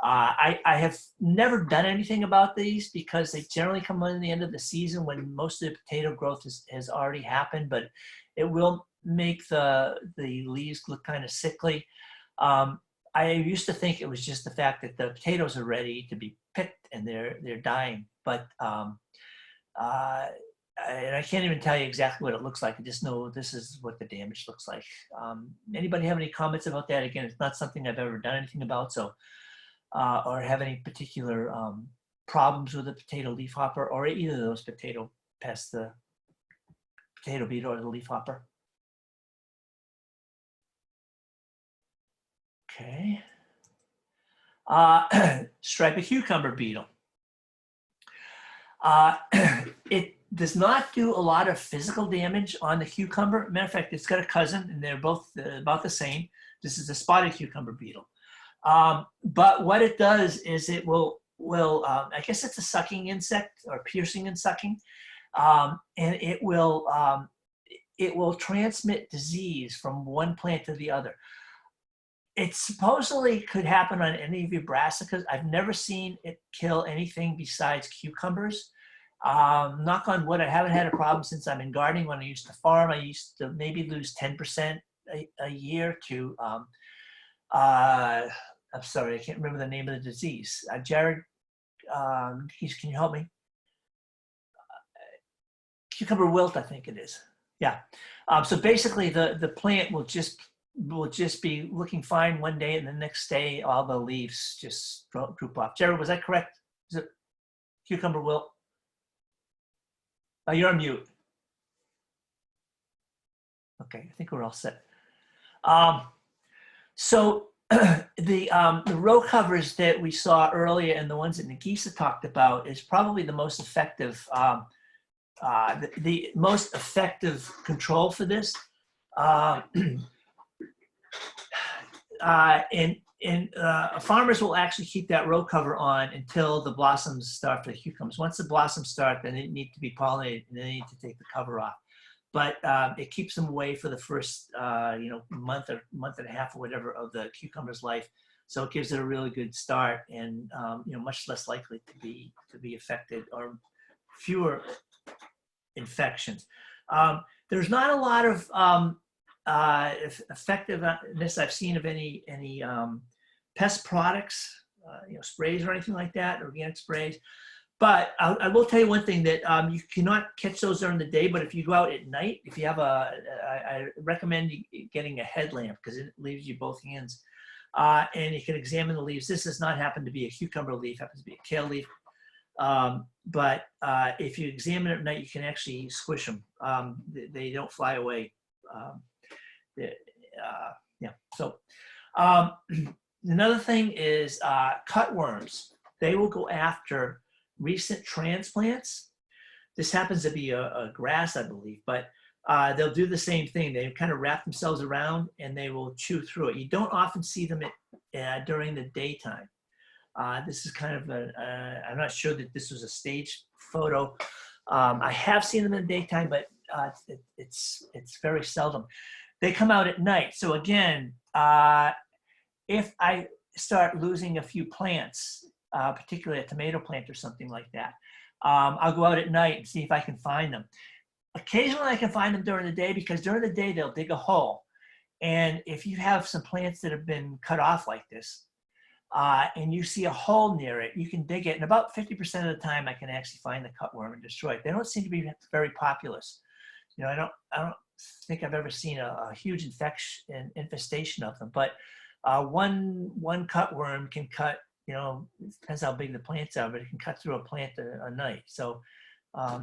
I have never done anything about these because they generally come on at the end of the season when most of the potato growth has already happened, but it will make the leaves look kind of sickly. I used to think it was just the fact that the potatoes are ready to be picked and they're dying, but and I can't even tell you exactly what it looks like. I just know this is what the damage looks like. Anybody have any comments about that? Again, it's not something I've ever done anything about, so or have any particular problems with the potato leafhopper or either of those potato pests, the potato beetle or the leafhopper. Okay. Striped cucumber beetle. It does not do a lot of physical damage on the cucumber. Matter of fact, it's got a cousin and they're both about the same. This is the spotted cucumber beetle. But what it does is it will I guess it's a sucking insect or piercing and sucking, and it will transmit disease from one plant to the other. It supposedly could happen on any of your brassicas. I've never seen it kill anything besides cucumbers. Knock on wood, I haven't had a problem since I'm in gardening. When I used to farm, I used to maybe lose 10% a year to I'm sorry, I can't remember the name of the disease. Jared, can you help me? Cucumber wilt, I think it is. Yeah. So basically, the plant will just be looking fine one day, and the next day, all the leaves just droop off. Jared, was that correct? Is it cucumber wilt? You're on mute. Okay, I think we're all set. So the row covers that we saw earlier and the ones that Nagisa talked about is probably the most effective, the most effective control for this. Farmers will actually keep that row cover on until the blossoms start for the cucumbers. Once the blossoms start, then they need to be pollinated and they need to take the cover off. But it keeps them away for the first month and a half or whatever of the cucumber's life. So it gives it a really good start and much less likely to be affected or fewer infections. There's not a lot of effectiveness I've seen of any pest products, sprays or anything like that, organic sprays. But I will tell you one thing that you cannot catch those during the day, but if you go out at night, if you have I recommend getting a headlamp because it leaves you both hands. And you can examine the leaves. This does not happen to be a cucumber leaf, happens to be a kale leaf. But if you examine it at night, you can actually squish them. They don't fly away. Yeah, so another thing is cutworms. They will go after recent transplants. This happens to be a grass, I believe, but they'll do the same thing. They kind of wrap themselves around and they will chew through it. You don't often see them during the daytime. This is kind of I'm not sure that this was a staged photo. I have seen them in the daytime, but it's very seldom. They come out at night. So again, if I start losing a few plants, particularly a tomato plant or something like that, I'll go out at night and see if I can find them. Occasionally I can find them during the day, because during the day they'll dig a hole. And if you have some plants that have been cut off like this, and you see a hole near it, you can dig it. And about 50% of the time I can actually find the cutworm and destroy it. They don't seem to be very populous. You know, I don't think I've ever seen a huge infestation of them, but one cutworm can cut, you know, it depends how big the plants are, but it can cut through a plant a night. So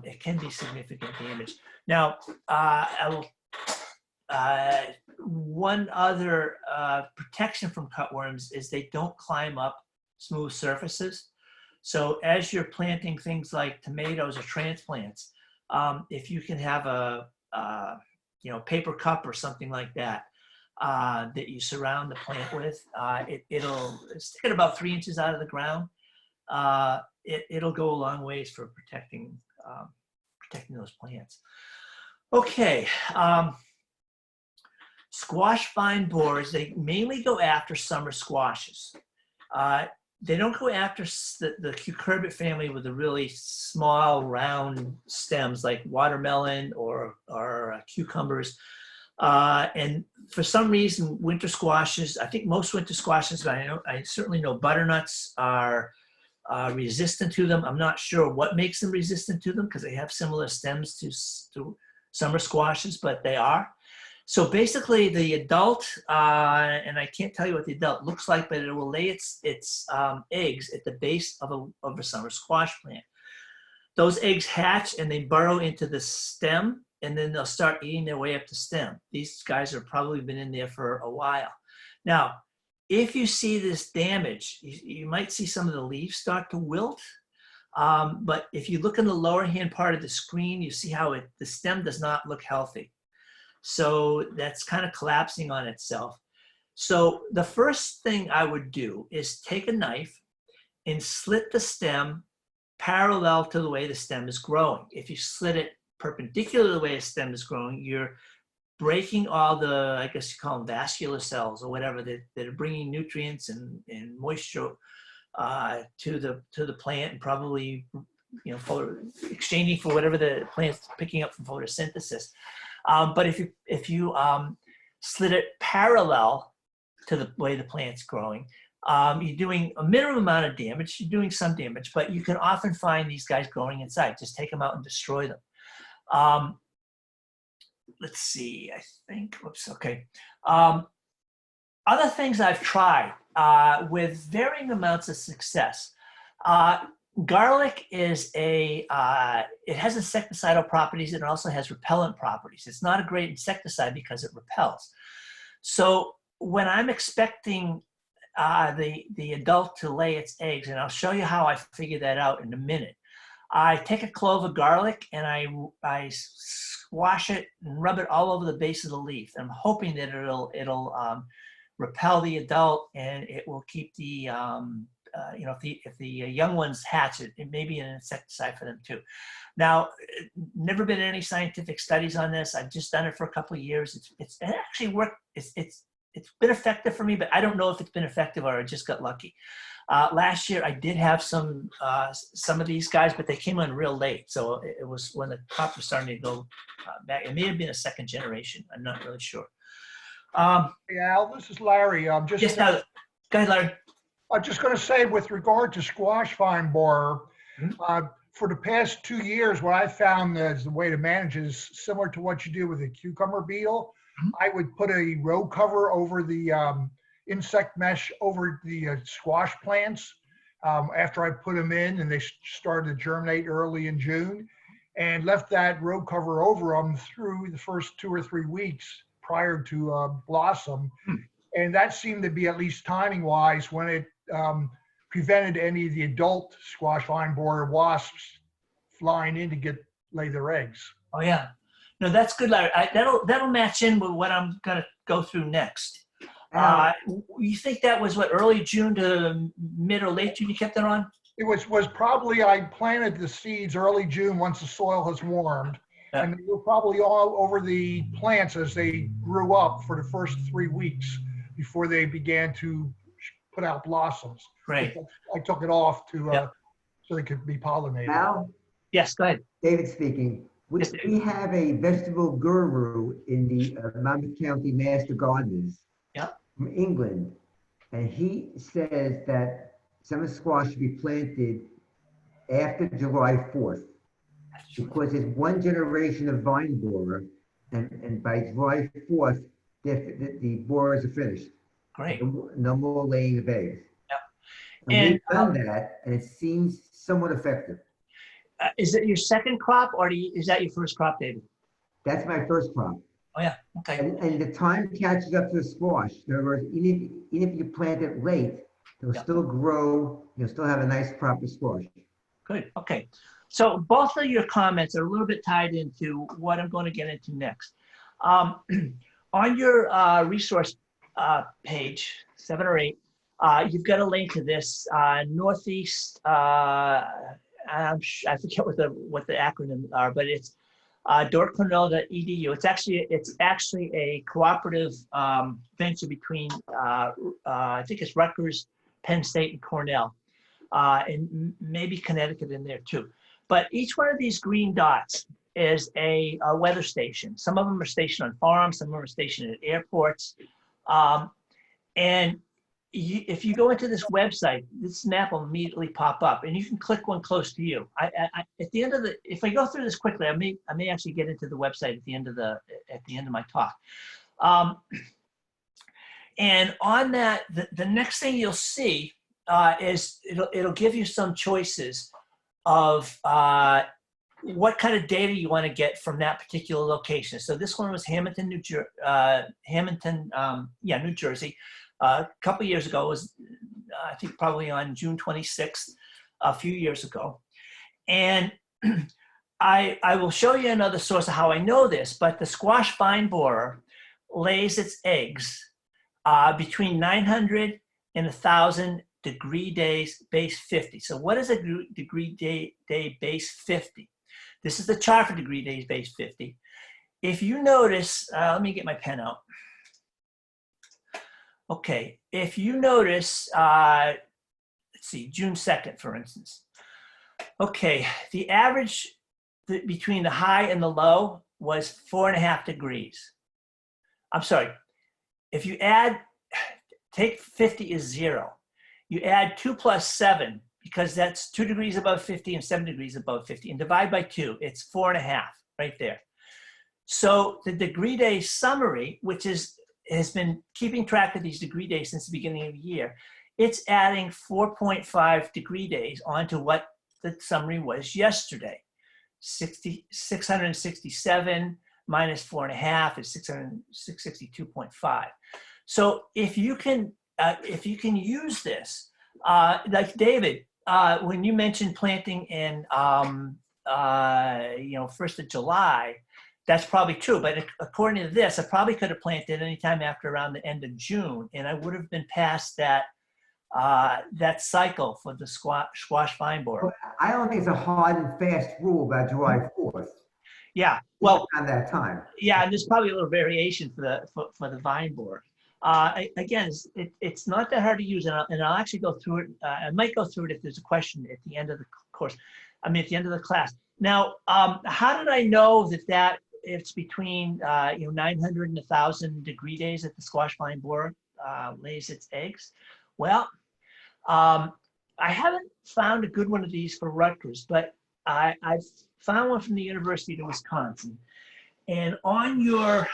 it can be significant damage. Now, one other protection from cutworms is they don't climb up smooth surfaces. So as you're planting things like tomatoes or transplants, if you can have a paper cup or something like that that you surround the plant with, it'll stick it about 3 inches out of the ground. It'll go a long ways for protecting those plants. Okay. Squash vine borers, they mainly go after summer squashes. They don't go after the cucurbit family with the really small round stems like watermelon or cucumbers. And for some reason, winter squashes, I think most winter squashes, but I certainly know butternuts are resistant to them. I'm not sure what makes them resistant to them, because they have similar stems to summer squashes, but they are. So basically the adult, and I can't tell you what the adult looks like, but it will lay its eggs at the base of a summer squash plant. Those eggs hatch and they burrow into the stem, and then they'll start eating their way up the stem. These guys have probably been in there for a while. Now, if you see this damage, you might see some of the leaves start to wilt. But if you look in the lower hand part of the screen, you see how the stem does not look healthy. So that's kind of collapsing on itself. So the first thing I would do is take a knife and slit the stem parallel to the way the stem is growing. If you slit it perpendicular to the way a stem is growing, you're breaking all the, I guess you call them vascular cells or whatever, that are bringing nutrients and moisture to the plant, and probably, you know, exchanging for whatever the plant's picking up from photosynthesis. But if you slit it parallel to the way the plant's growing, you're doing a minimum amount of damage. You're doing some damage, but you can often find these guys growing inside. Just take them out and destroy them. Let's see, I think, whoops, okay. Other things I've tried with varying amounts of success. Garlic is it has insecticidal properties, and it also has repellent properties. It's not a great insecticide because it repels. So when I'm expecting the adult to lay its eggs, and I'll show you how I figure that out in a minute, I take a clove of garlic and I squash it and rub it all over the base of the leaf. I'm hoping that it'll repel the adult, and it will keep the if the young ones hatch, it may be an insecticide for them too. Now, never been any scientific studies on this. I've just done it for a couple of years. It actually worked. It's been effective for me, but I don't know if it's been effective or I just got lucky. Last year I did have some of these guys, but they came on real late. So it was when the crop was starting to go back. It may have been a second generation. I'm not really sure. Hey, Al, this is Larry. I'm just. Yes, go ahead, Larry. I'm just going to say, with regard to squash vine borer, for the past 2 years, what I found as the way to manage is similar to what you do with the cucumber beetle. I would put a row cover over the insect mesh over the squash plants after I put them in, and they started to germinate early in June, and left that row cover over them through the first 2 or 3 weeks prior to blossom. And that seemed to be, at least timing wise, when it prevented any of the adult squash vine borer wasps flying in to lay their eggs. Oh yeah, no, that's good, Larry. That'll match in with what I'm gonna go through next. You think that was what, early June to mid or late June you kept it on? It was probably, I planted the seeds early June once the soil has warmed. Yeah. And they were probably all over the plants as they grew up for the first 3 weeks before they began to put out blossoms. Great. I took it off to Yeah. so they could be pollinated. Al, Yes, go ahead. David speaking. Yes, David. We have a vegetable guru in the Monmouth County Master Gardeners Yeah. from England. And he says that summer squash should be planted after July 4th. Because there's one generation of vine borer, and by July 4th, the borers are finished. Great. No more laying of eggs. Yep. And we've done that, and it seems somewhat effective. Is it your second crop, or is that your first crop, David? That's my first crop. Oh, yeah. Okay. And the time catches up to the squash. In other words, even if you plant it late, it'll Yep. still grow. You'll still have a nice crop of squash. Good. Okay. So both of your comments are a little bit tied into what I'm going to get into next. On your resource page, 7 or 8, you've got a link to this Northeast. I forget what the acronyms are, but it's dortcornell.edu. It's actually a cooperative venture between I think it's Rutgers, Penn State, and Cornell, and maybe Connecticut in there too. But each one of these green dots is a weather station. Some of them are stationed on farms, some of them are stationed at airports. And if you go into this website, this map will immediately pop up, and you can click one close to you. At the end of if I go through this quickly, I may actually get into the website at the end of my talk. And on that, the next thing you'll see is it'll give you some choices of what kind of data you want to get from that particular location. So this one was Hamilton, New Jersey. A couple of years ago, it was I think probably on June 26th, a few years ago. And I will show you another source of how I know this, but the squash vine borer lays its eggs between 900 and 1,000 degree days base 50. So what is a degree day base 50? This is the chart for degree days base 50. If you notice, let me get my pen out. Okay, if you notice, let's see, June 2nd, for instance. Okay, the average between the high and the low was 4.5 degrees. I'm sorry, if you take 50 is 0. You add 2 plus 7, because that's 2 degrees above 50 and 7 degrees above 50, and divide by 2, it's 4.5 right there. So the degree day summary, which has been keeping track of these degree days since the beginning of the year, it's adding 4.5 degree days onto what the summary was yesterday. 667 minus 4.5 is 662.5. So if you can use this, like David, when you mentioned planting in 1st of July, that's probably true. But according to this, I probably could have planted anytime after around the end of June, and I would have been past that cycle for the squash vine borer. I don't think it's a hard and fast rule about July 4th. Yeah, well, at that time. Yeah, and there's probably a little variation for the vine borer. Again, it's not that hard to use, and I'll actually go through it. I might go through it if there's a question at the end of the course. At the end of the class. Now, how did I know that it's between 900 and 1,000 degree days that the squash vine borer lays its eggs? Well, I haven't found a good one of these for Rutgers, but I've found one from the University of Wisconsin. And on your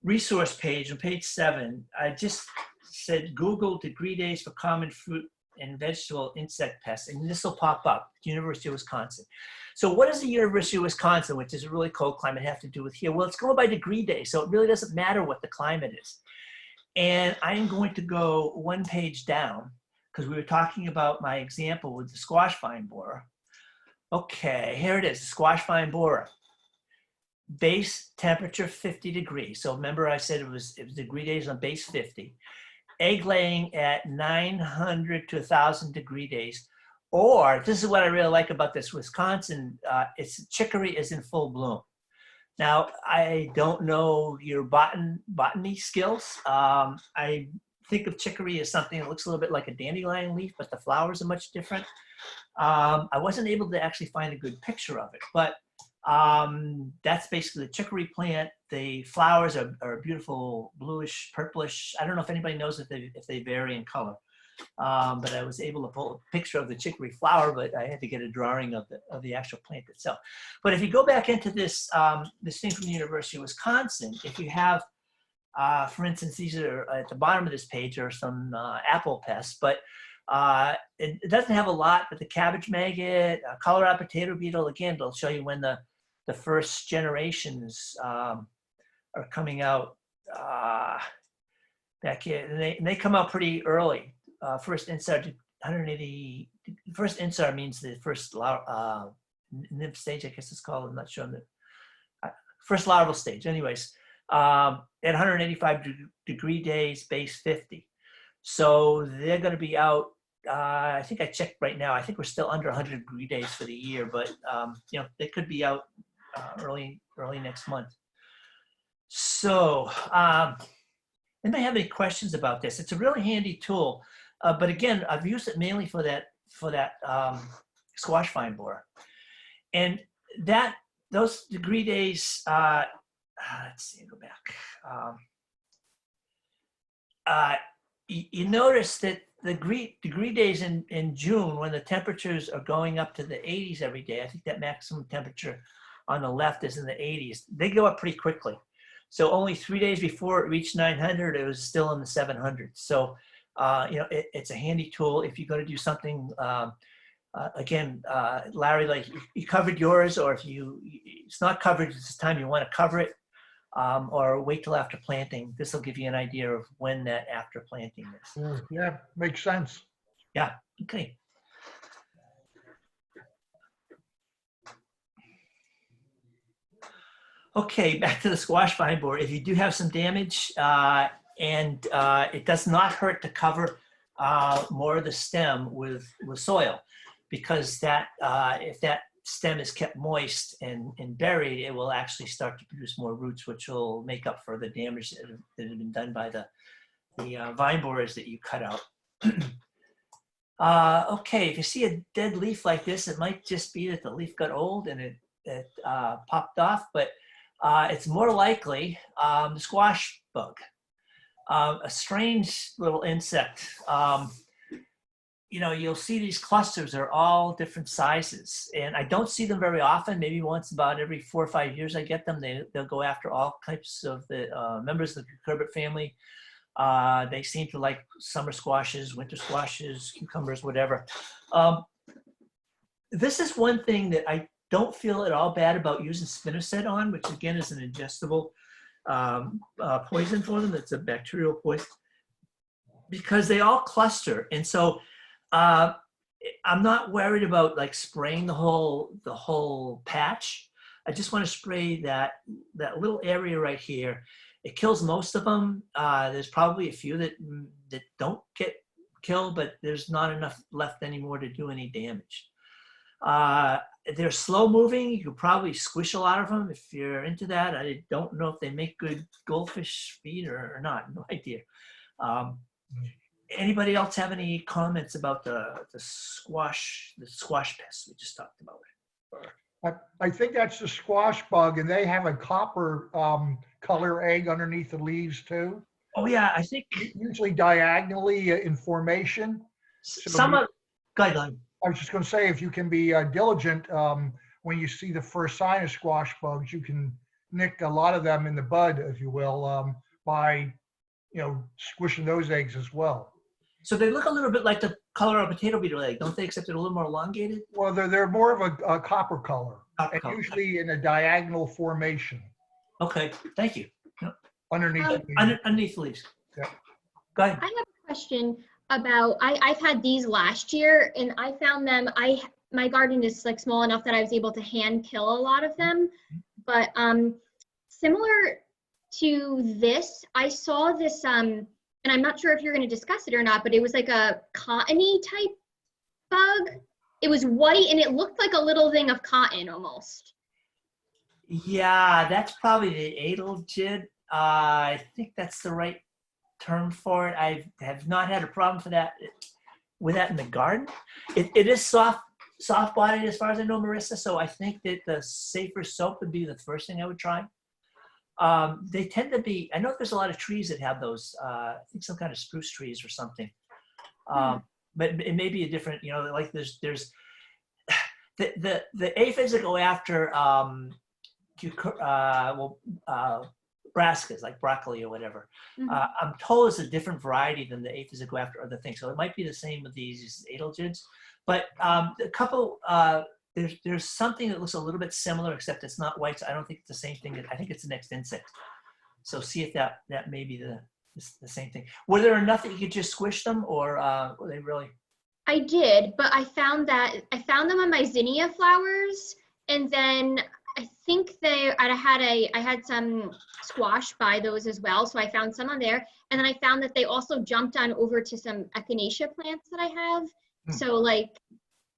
resource page, on page 7, I just said Google degree days for common fruit and vegetable insect pests, and this will pop up, University of Wisconsin. So what does the University of Wisconsin, which is a really cold climate, have to do with here? Well, it's going by degree days, so it really doesn't matter what the climate is. And I'm going to go one page down, because we were talking about my example with the squash vine borer. Okay, here it is, the squash vine borer. Base temperature 50 degrees. So remember I said it was degree days on base 50. egg laying at 900 to 1,000 degree days. Or this is what I really like about this Wisconsin, it's chicory is in full bloom. Now, I don't know your botany skills. I think of chicory as something that looks a little bit like a dandelion leaf, but the flowers are much different. I wasn't able to actually find a good picture of it, but that's basically the chicory plant. The flowers are beautiful bluish, purplish. I don't know if anybody knows if they vary in color. But I was able to pull a picture of the chicory flower, but I had to get a drawing of the actual plant itself. But if you go back into this this thing from the University of Wisconsin, if you have, for instance, these are at the bottom of this page are some apple pests, but it doesn't have a lot. But the cabbage maggot, Colorado potato beetle, again, they'll show you when the first generations are coming out back here, and they come out pretty early. First instar 180. First instar means the first nymph stage, I guess it's called. I'm not sure. First larval stage. Anyways, at 185 degree days, base 50. So they're going to be out. I think I checked right now. I think we're still under 100 degree days for the year, but you know, they could be out early next month. So, anybody have any questions about this? It's a really handy tool. But again, I've used it mainly for that squash vine borer, and those degree days. Let's see, go back. You notice that the degree days in June, when the temperatures are going up to the 80s every day. I think that maximum temperature on the left is in the 80s. They go up pretty quickly. So only 3 days before it reached 900, it was still in the 700s. So you know, it's a handy tool if you're going to do something. Again, Larry, like you covered yours, or if it's not covered, it's time you want to cover it, or wait till after planting. This will give you an idea of when that after planting is. Yeah, makes sense. Yeah. Okay. Okay, back to the squash vine borer. If you do have some damage, and it does not hurt to cover more of the stem with soil, because if that stem is kept moist and buried, it will actually start to produce more roots, which will make up for the damage that have been done by the vine borers that you cut out. Okay, if you see a dead leaf like this, it might just be that the leaf got old and it popped off, but it's more likely the squash bug. A strange little insect. You know, you'll see these clusters are all different sizes, and I don't see them very often. Maybe once about every 4 or 5 years I get them. They'll go after all types of the members of the cucurbit family. They seem to like summer squashes, winter squashes, cucumbers, whatever. This is one thing that I don't feel at all bad about using spinosad on, which again is an ingestible poison for them. It's a bacterial poison, because they all cluster. And so I'm not worried about like spraying the whole patch. I just want to spray that little area right here. It kills most of them. There's probably a few that don't get killed, but there's not enough left anymore to do any damage. They're slow moving. You could probably squish a lot of them if you're into that. I don't know if they make good goldfish feed or not. No idea. Anybody else have any comments about the squash pests we just talked about? I think that's the squash bug, and they have a copper color egg underneath the leaves too. Oh yeah, I think usually diagonally in formation. Some of guideline. I was just going to say, if you can be diligent, when you see the first sign of squash bugs, you can nick a lot of them in the bud, if you will, by squishing those eggs as well. So they look a little bit like the Colorado potato beetle egg, don't they? Except they're a little more elongated. Well, they're more of a copper color, and usually in a diagonal formation. Okay, thank you. Underneath underneath the leaves. Yeah. Go ahead. I have a question about, I've had these last year, and I found them, my garden is like small enough that I was able to hand kill a lot of them. But similar to this, I saw this and I'm not sure if you're going to discuss it or not, but it was like a cottony type bug. It was white and it looked like a little thing of cotton almost. Yeah, that's probably the Adelgid. I think that's the right term for it. I have not had a problem with that in the garden. It is soft-bodied as far as I know, Marissa, so I think that the safer soap would be the first thing I would try. They tend to be, I know there's a lot of trees that have those, I think some kind of spruce trees or something. But it may be a different, like there's the aphids that go after brassicas, like broccoli or whatever. I'm told it's a different variety than the aphids that go after other things. So it might be the same with these Adelgids. But a couple, there's something that looks a little bit similar, except it's not white. So I don't think it's the same thing. I think it's the next insect. So see if that may be the same thing. Were there enough that you could just squish them, or were they really? I did, but I found them on my zinnia flowers, and then I think I had some squash by those as well. So I found some on there, and then I found that they also jumped on over to some echinacea plants that I have. So like,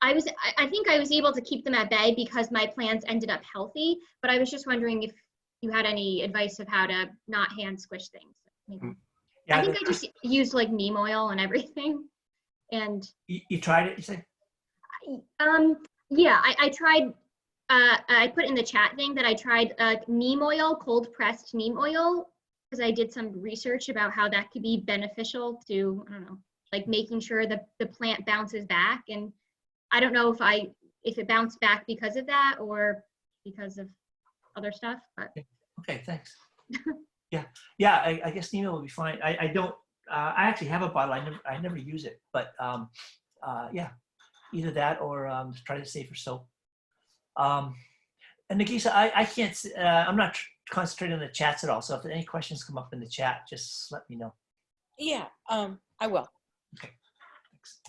I think I was able to keep them at bay because my plants ended up healthy, but I was just wondering if you had any advice of how to not hand squish things. Maybe. Yeah, I think I just used like neem oil and everything. And you tried it, you say? Yeah, I tried, I put in the chat thing that I tried neem oil, cold pressed neem oil, because I did some research about how that could be beneficial to, I don't know, like making sure that the plant bounces back. And I don't know if it bounced back because of that or because of other stuff, but. Okay, thanks. Yeah, I guess neem oil will be fine. I don't, I actually have a bottle. I never use it, but yeah, either that or try to safer soap. And Nagisa, I can't. I'm not concentrating on the chats at all. So if any questions come up in the chat, just let me know. Yeah, I will. Okay, thanks.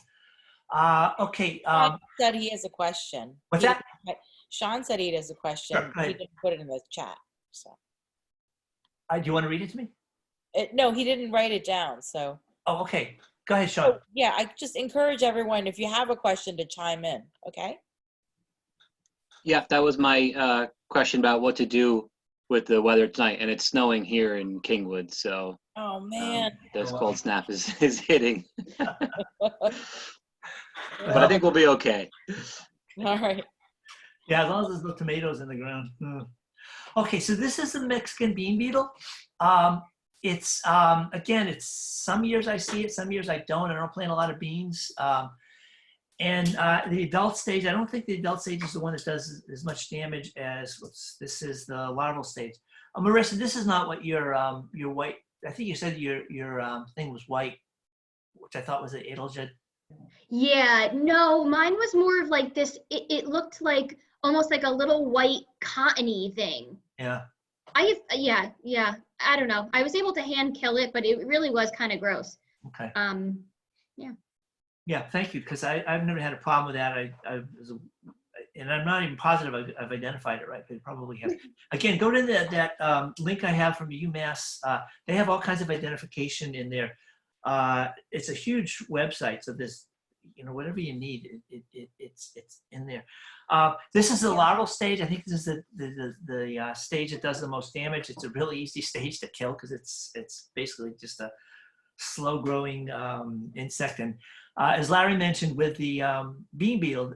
Okay. Sean said he has a question. What's that? Sean said he has a question. Sure, he didn't put it in the chat. So. Do you want to read it to me? No, he didn't write it down. So. Oh, okay. Go ahead, Sean. So, yeah, I just encourage everyone, if you have a question, to chime in. Okay. Yeah, that was my question about what to do with the weather tonight, and it's snowing here in Kingwood, so. Oh man. This cold snap is hitting. But I think we'll be okay. All right. Yeah, as long as there's no tomatoes in the ground. Okay, so this is the Mexican bean beetle. It's again, it's some years I see it, some years I don't. I don't plant a lot of beans. And the adult stage, I don't think the adult stage is the one that does as much damage as this is the larval stage. Marissa, this is not what your white. I think you said your thing was white, which I thought was an Adelgid. Yeah, no, mine was more of like this. It looked like almost like a little white cottony thing. Yeah. Yeah. I don't know. I was able to hand kill it, but it really was kind of gross. Okay. Yeah. Yeah, thank you, because I've never had a problem with that. And I'm not even positive I've identified it right, but I probably have. Again, go to that link I have from UMass. They have all kinds of identification in there. It's a huge website, so this, whatever you need, it's in there. This is the larval stage. I think this is the stage that does the most damage. It's a really easy stage to kill because it's basically just a slow-growing insect. And as Larry mentioned with the bean beetle,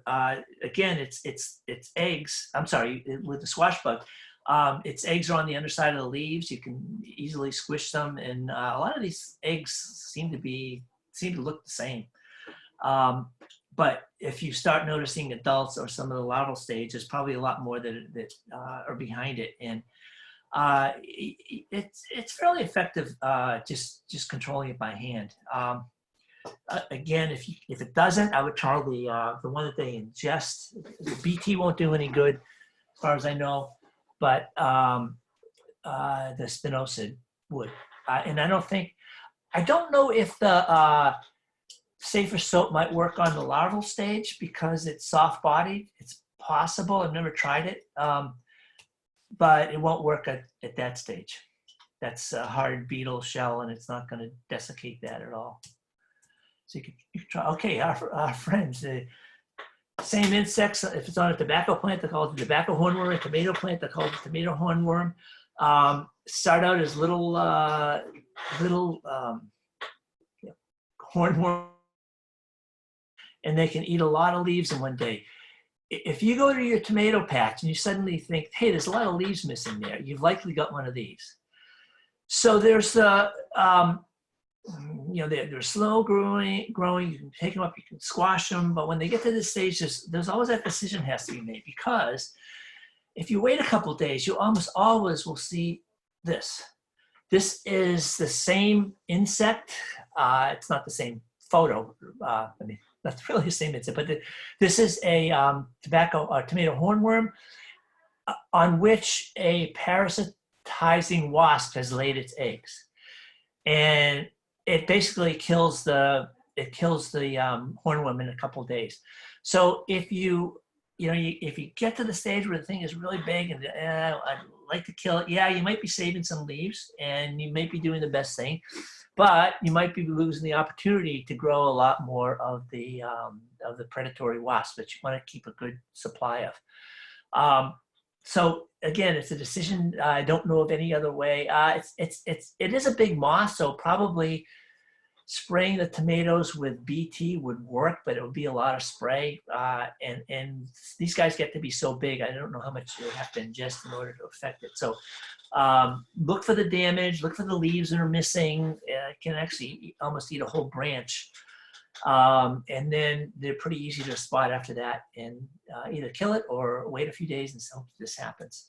again, it's eggs. I'm sorry, with the squash bug, its eggs are on the underside of the leaves. You can easily squish them, and a lot of these eggs seem to look the same. But if you start noticing adults or some of the larval stage, there's probably a lot more that are behind it, and it's fairly effective just controlling it by hand. Again, if it doesn't, I would try the one that they ingest. The BT won't do any good, as far as I know, but the spinosad would. And I don't know if the safer soap might work on the larval stage because it's soft-bodied. It's possible. I've never tried it, but it won't work at that stage. that's a hard beetle shell, and it's not going to desiccate that at all. So you could try. Okay, our friends, the same insects. If it's on a tobacco plant, they call it the tobacco hornworm. A tomato plant, they call it the tomato hornworm. Start out as little hornworm, and they can eat a lot of leaves in one day. If you go to your tomato patch and you suddenly think, hey, there's a lot of leaves missing there, you've likely got one of these. So there's the, they're slow growing. You can take them up, you can squash them, but when they get to this stage, there's always that decision has to be made, because if you wait a couple of days, you almost always will see this. This is the same insect. It's not the same photo. That's really the same insect, but this is a tomato hornworm on which a parasitizing wasp has laid its eggs, and it basically kills the hornworm in a couple of days. So if you get to the stage where the thing is really big and I'd like to kill it, yeah, you might be saving some leaves and you might be doing the best thing, but you might be losing the opportunity to grow a lot more of the predatory wasp that you want to keep a good supply of. So again, it's a decision. I don't know of any other way. It is a big moth, so probably spraying the tomatoes with BT would work, but it would be a lot of spray. And these guys get to be so big, I don't know how much you have to ingest in order to affect it. So look for the damage, look for the leaves that are missing. It can actually almost eat a whole branch. And then they're pretty easy to spot after that, and either kill it or wait a few days and hope this happens.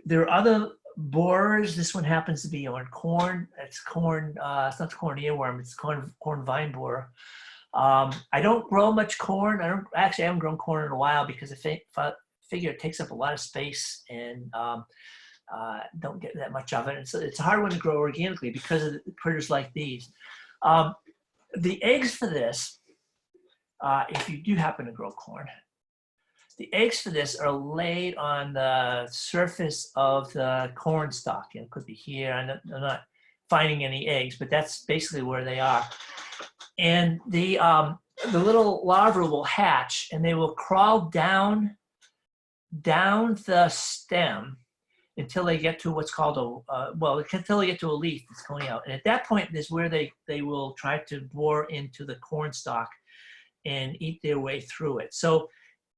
There are other borers. This one happens to be on corn. It's corn. It's not the corn earworm. It's corn vine borer. I don't grow much corn. I haven't grown corn in a while because I figure it takes up a lot of space and don't get that much of it. And so it's a hard one to grow organically because of the critters like these. The eggs for this, if you do happen to grow corn, the eggs for this are laid on the surface of the corn stalk. It could be here. I'm not finding any eggs, but that's basically where they are. And the little larvae will hatch, and they will crawl down the stem until they get to what's called until they get to a leaf that's going out. And at that point is where they will try to bore into the corn stalk and eat their way through it. So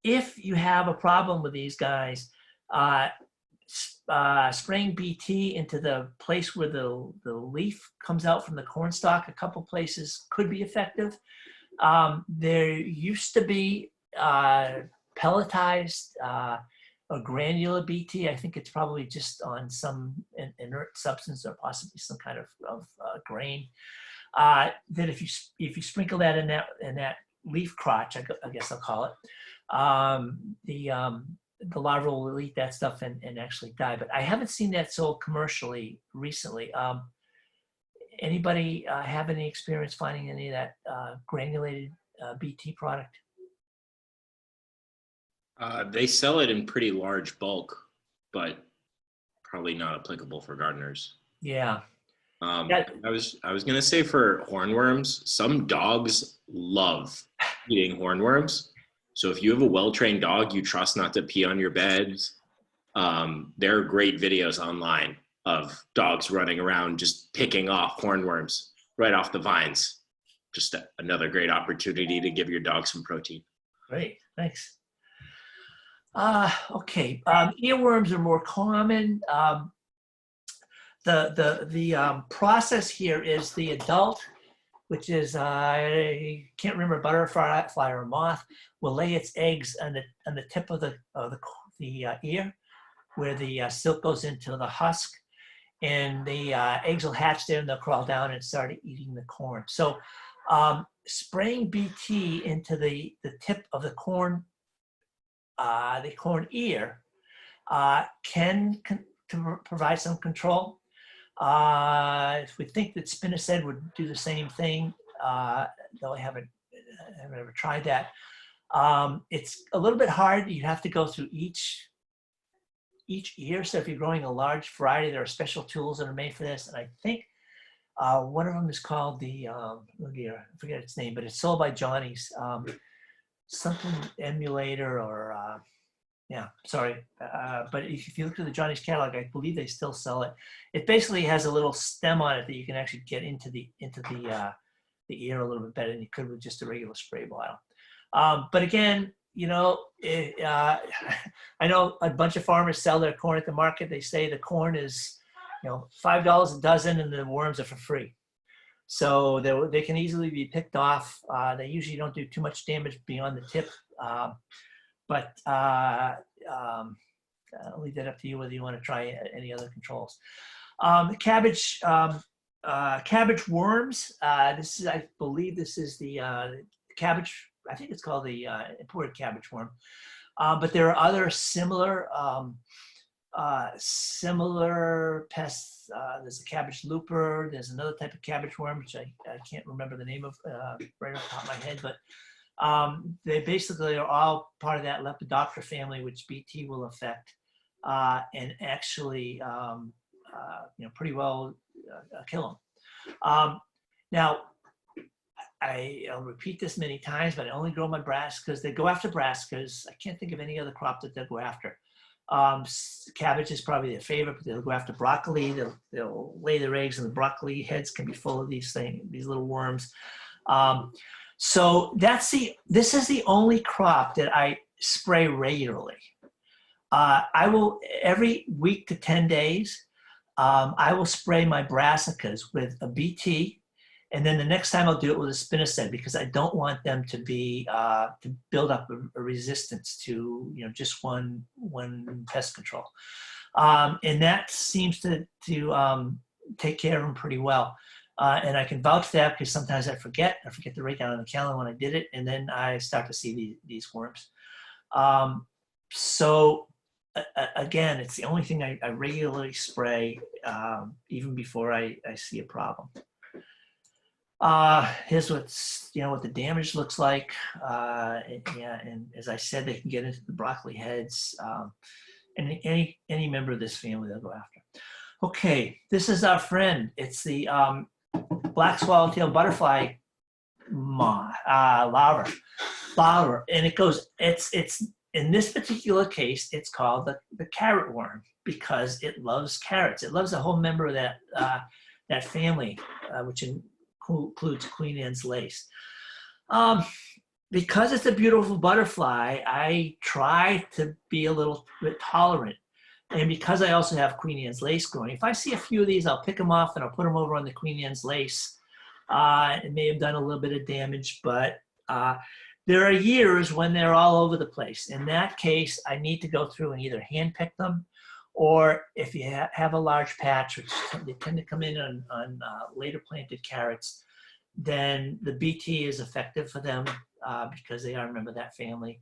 if you have a problem with these guys, spraying BT into the place where the leaf comes out from the corn stalk, a couple places could be effective. There used to be pelletized a granular BT. I think it's probably just on some inert substance or possibly some kind of grain. That if you sprinkle that in that leaf crotch, I guess I'll call it, the larvae will eat that stuff and actually die. But I haven't seen that sold commercially recently. Anybody have any experience finding any of that granulated BT product? They sell it in pretty large bulk, but probably not applicable for gardeners. Yeah. I was gonna say for hornworms, some dogs love eating hornworms. So if you have a well-trained dog you trust not to pee on your beds, there are great videos online of dogs running around just picking off hornworms right off the vines. Just another great opportunity to give your dog some protein. Great, thanks. Okay, earworms are more common. The process here is the adult, which is I can't remember, butterfly or moth, will lay its eggs on the tip of the ear, where the silk goes into the husk, and the eggs will hatch there and they'll crawl down and start eating the corn. So spraying BT into the tip of the corn ear can provide some control. If we think that spinosad would do the same thing, though I haven't ever tried that. It's a little bit hard. You have to go through each each ear. So if you're growing a large variety, there are special tools that are made for this. And I think one of them is called the, I forget its name, but it's sold by Johnny's, something emulator or, yeah, sorry. But if you look at the Johnny's catalog, I believe they still sell it. It basically has a little stem on it that you can actually get into the ear a little bit better than you could with just a regular spray bottle. But again, you know, I know a bunch of farmers sell their corn at the market. They say the corn is, you know, $5 a dozen and the worms are for free. So they can easily be picked off. They usually don't do too much damage beyond the tip. But I'll leave that up to you whether you want to try any other controls. Cabbage worms. This is, I believe, this is the cabbage. I think it's called the imported cabbage worm. But there are other similar pests. There's a cabbage looper. There's another type of cabbage worm, which I can't remember the name of right off the top of my head, but they basically are all part of that Lepidoptera family, which BT will affect and actually, you know, pretty well kill them. Now, I'll repeat this many times, but I only grow my brassicas. They go after brassicas. I can't think of any other crop that they'll go after. Cabbage is probably their favorite, but they'll go after broccoli. They'll lay their eggs, and the broccoli heads can be full of these things, these little worms. So this is the only crop that I spray regularly. I will, every week to 10 days, I will spray my brassicas with a BT, and then the next time I'll do it with a spinosad, because I don't want them to be to build up a resistance to, you know, just one pest control, and that seems to take care of them pretty well. And I can vouch for that because sometimes I forget to write down on the calendar when I did it, and then I start to see these worms. So again, it's the only thing I regularly spray, even before I see a problem. Here's what's, you know, what the damage looks like. Yeah, and as I said, they can get into the broccoli heads, and any member of this family they'll go after. Okay, this is our friend. It's the black swallowtail butterfly larva, and it goes. It's in this particular case, it's called the carrot worm because it loves carrots. It loves a whole member of that family, which includes Queen Anne's lace. Because it's a beautiful butterfly, I try to be a little bit tolerant. And because I also have Queen Anne's lace growing, if I see a few of these, I'll pick them off and I'll put them over on the Queen Anne's lace. It may have done a little bit of damage, but there are years when they're all over the place. In that case, I need to go through and either hand pick them, or if you have a large patch, which they tend to come in on later planted carrots, then the BT is effective for them because they are a member of that family.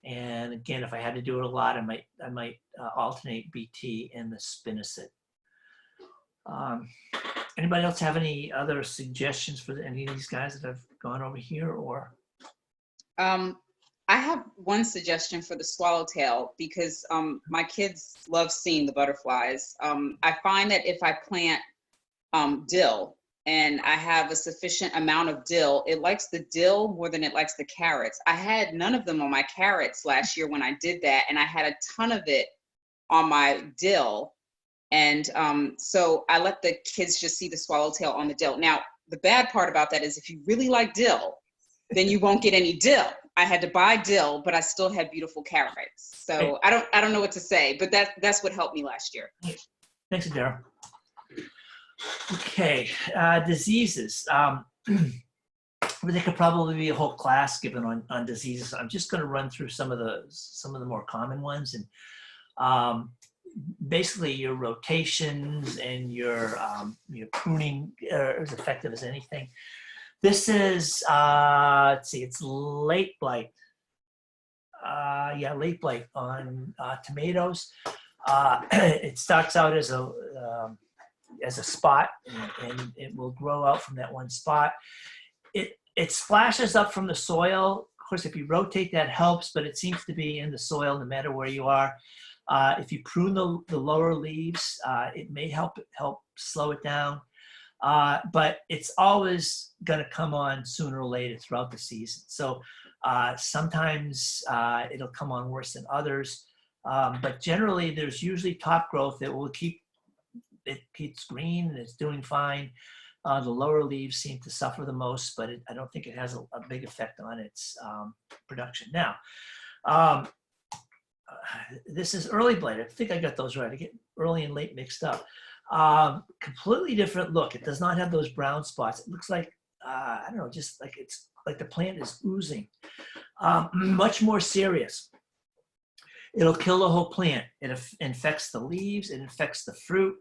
And again, if I had to do it a lot, I might alternate BT and the spinosad. Anybody else have any other suggestions for any of these guys that have gone over here, or? I have one suggestion for the swallowtail because my kids love seeing the butterflies. I find that if I plant dill and I have a sufficient amount of dill, it likes the dill more than it likes the carrots. I had none of them on my carrots last year when I did that, and I had a ton of it on my dill. And so I let the kids just see the swallowtail on the dill. Now, the bad part about that is if you really like dill, then you won't get any dill. I had to buy dill, but I still had beautiful carrots. So I don't know what to say, but that's what helped me last year. Thanks, Daryl. Okay, diseases. There could probably be a whole class given on diseases. I'm just going to run through some of the more common ones, and basically your rotations and your pruning are as effective as anything. This is, let's see, it's late blight. Yeah, late blight on tomatoes. It starts out as a spot, and it will grow out from that one spot. It splashes up from the soil course, if you rotate, that helps, but it seems to be in the soil no matter where you are. If you prune the lower leaves, it may help slow it down. But it's always going to come on sooner or later throughout the season. So sometimes it'll come on worse than others. But generally, there's usually top growth that will keeps green and it's doing fine. The lower leaves seem to suffer the most, but I don't think it has a big effect on its production. Now, this is early blight. I think I got those right. I get early and late mixed up. Completely different look. It does not have those brown spots. It looks like, I don't know, just like it's like the plant is oozing. Much more serious. It'll kill the whole plant. It infects the leaves. It infects the fruit.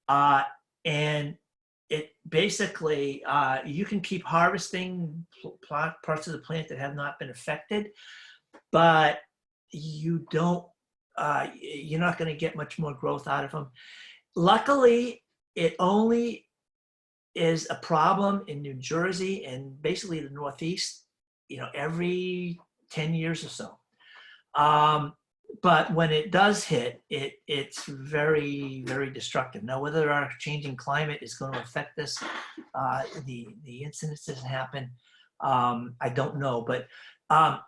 And it basically, you can keep harvesting parts of the plant that have not been affected, but you're not going to get much more growth out of them. Luckily, it only is a problem in New Jersey and basically the Northeast, every 10 years or so. But when it does hit, it's very, very destructive. Now, whether our changing climate is going to affect this, the incidences happen, I don't know. But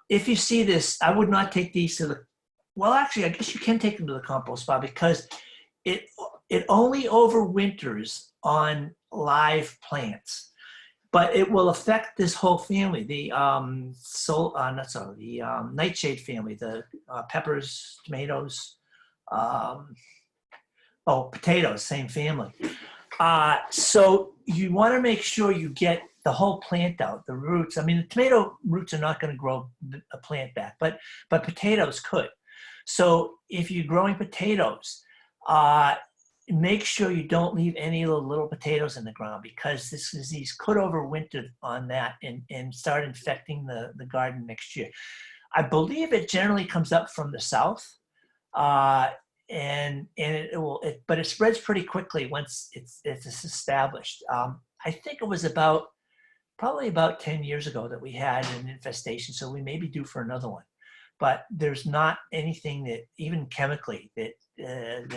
if you see this, I would not take these to the, well, actually, I guess you can take them to the compost pile because it only overwinters on live plants. But it will affect this whole family, the nightshade family, the peppers, tomatoes, potatoes, same family. So you want to make sure you get the whole plant out, the roots. I mean, the tomato roots are not going to grow a plant back, but potatoes could. So if you're growing potatoes, make sure you don't leave any of the little potatoes in the ground because this disease could overwinter on that and start infecting the garden next year. I believe it generally comes up from the south, and but it spreads pretty quickly once it's established. I think it was probably about 10 years ago that we had an infestation, so we may be due for another one. But there's not anything that, even chemically, that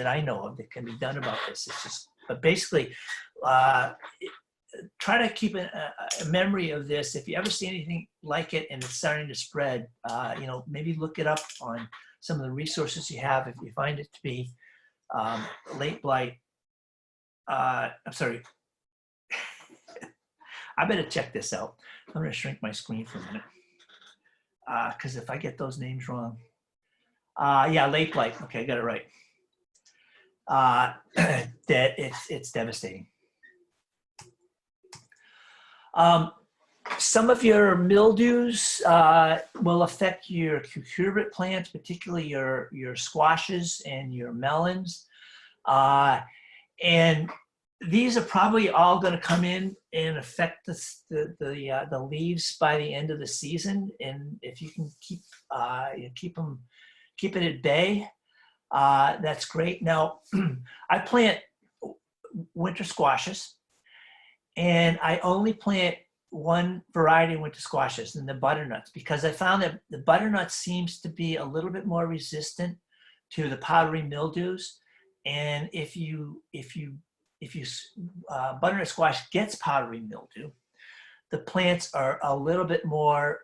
I know of that can be done about this. It's just, but basically, try to keep a memory of this. If you ever see anything like it and it's starting to spread, maybe look it up on some of the resources you have. If you find it to be late blight, I'm sorry. I better check this out. I'm going to shrink my screen for a minute. Because if I get those names wrong, late blight. Okay, I got it right. That it's devastating. Some of your mildews will affect your cucurbit plants, particularly your squashes and your melons, and these are probably all going to come in and affect the leaves by the end of the season. And if you can keep it at bay, that's great. Now, I plant winter squashes, and I only plant one variety of winter squashes, and the butternuts, because I found that the butternut seems to be a little bit more resistant to the powdery mildews. And if butternut squash gets powdery mildew, the plants are a little bit more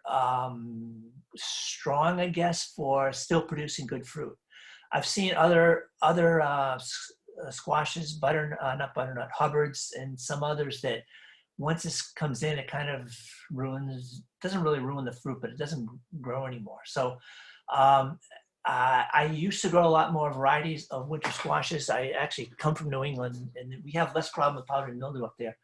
strong, I guess, for still producing good fruit. I've seen other squashes, Hubbards, and some others that once this comes in, it kind of doesn't really ruin the fruit, but it doesn't grow anymore. So I used to grow a lot more varieties of winter squashes. I actually come from New England, and we have less problem with powdery mildew up there.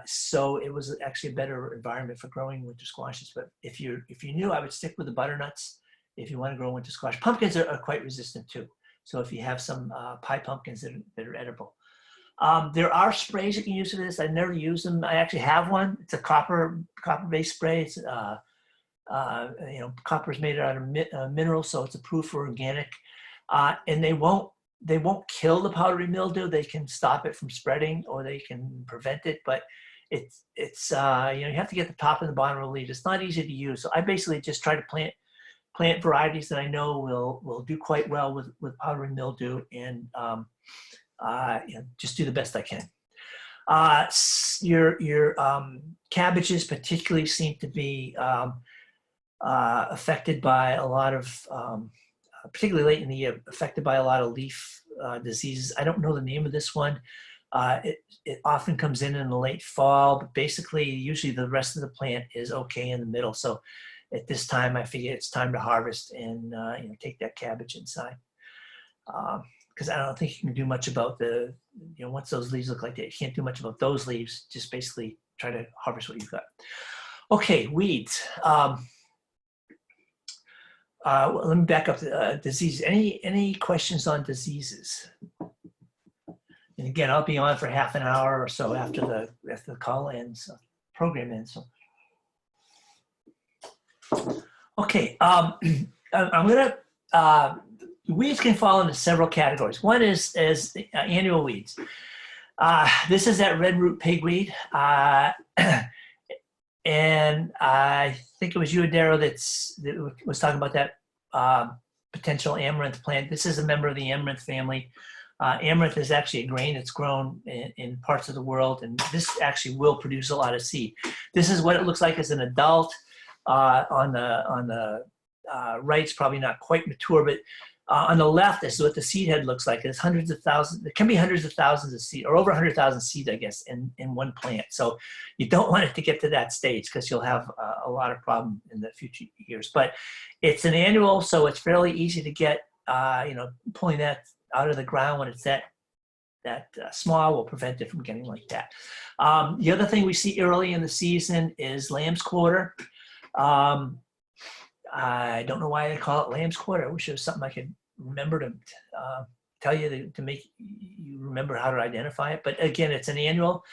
So it was actually a better environment for growing winter squashes. But if you knew, I would stick with the butternuts if you want to grow winter squash. Pumpkins are quite resistant too. So if you have some pie pumpkins that are edible. There are sprays you can use for this. I never use them. I actually have one. It's a copper-based spray. It's copper is made out of minerals, so it's approved for organic. And they won't kill the powdery mildew. They can stop it from spreading, or they can prevent it. But you know, you have to get the top and the bottom of the leaves. It's not easy to use. So I basically just try to plant varieties that I know will do quite well with powdery mildew, and you know, just do the best I can. Your cabbages particularly seem to be affected by a lot of, particularly late in the year, affected by a lot of leaf diseases. I don't know the name of this one. It often comes in the late fall, but basically usually the rest of the plant is okay in the middle. So at this time, I figure it's time to harvest and you know, take that cabbage inside. Because I don't think you can do much about the, you know, once those leaves look like that, you can't do much about those leaves. Just basically try to harvest what you've got. Okay, weeds. Well, let me back up to diseases. Any questions on diseases? And again, I'll be on for half an hour or so after the call ends, program ends. So. Okay, I'm gonna, weeds can fall into several categories. One is annual weeds. This is that red root pigweed. And I think it was you, Adaro, that was talking about that potential amaranth plant. This is a member of the amaranth family. Amaranth is actually a grain that's grown in parts of the world, and this actually will produce a lot of seed. This is what it looks like as an adult. On the right, it's probably not quite mature, but on the left, this is what the seed head looks like. There's hundreds of thousands, there can be hundreds of thousands of seed, or over 100,000 seeds, I guess, in one plant. So you don't want it to get to that stage because you'll have a lot of problem in the future years. But it's an annual, so it's fairly easy to get, you know, pulling that out of the ground when it's that small will prevent it from getting like that. The other thing we see early in the season is Lambsquarter. I don't know why they call it Lambsquarter. I wish there was something I could remember to tell you to make you remember how to identify it. But again, it's an annual.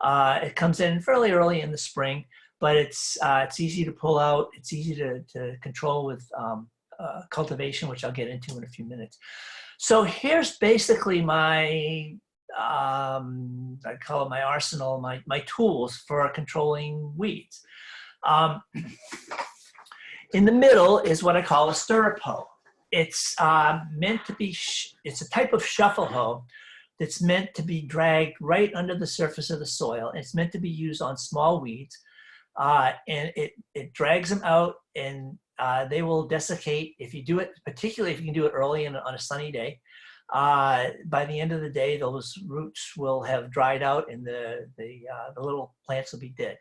It comes in fairly early in the spring, but it's easy to pull out. It's easy to control with cultivation, which I'll get into in a few minutes. So here's basically my, I call it my arsenal, my tools for controlling weeds. In the middle is what I call a stirrup hoe. It's meant to be, it's a type of shuffle hoe that's meant to be dragged right under the surface of the soil. It's meant to be used on small weeds, and it drags them out, and they will desiccate if you do it, particularly if you can do it early on a sunny day. By the end of the day, those roots will have dried out, and the little plants will be dead.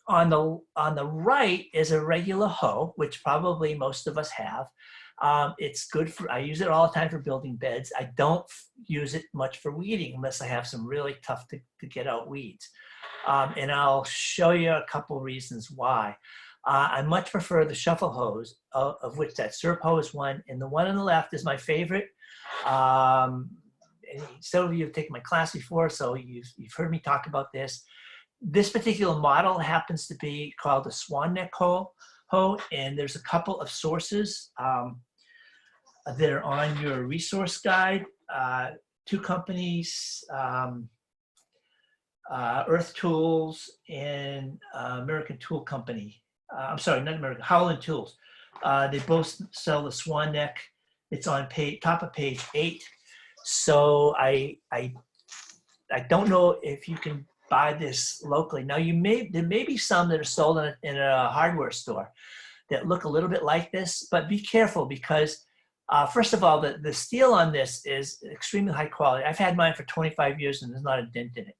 On the right is a regular hoe, which probably most of us have. It's good for, I use it all the time for building beds. I don't use it much for weeding unless I have some really tough to get out weeds. And I'll show you a couple reasons why. I much prefer the shuffle hoes, of which that stirrup hoe is one, and the one on the left is my favorite. And some of you have taken my class before, so you've heard me talk about this. This particular model happens to be called a swan neck hoe, and there's a couple of sources that are on your resource guide. Two companies, Earth Tools and American Tool Company. I'm sorry, not American, Howland Tools. They both sell the swan neck. It's on top of page 8. So I don't know if you can buy this locally. Now there may be some that are sold in a hardware store that look a little bit like this, but be careful because first of all, the steel on this is extremely high quality. I've had mine for 25 years and there's not a dent in it.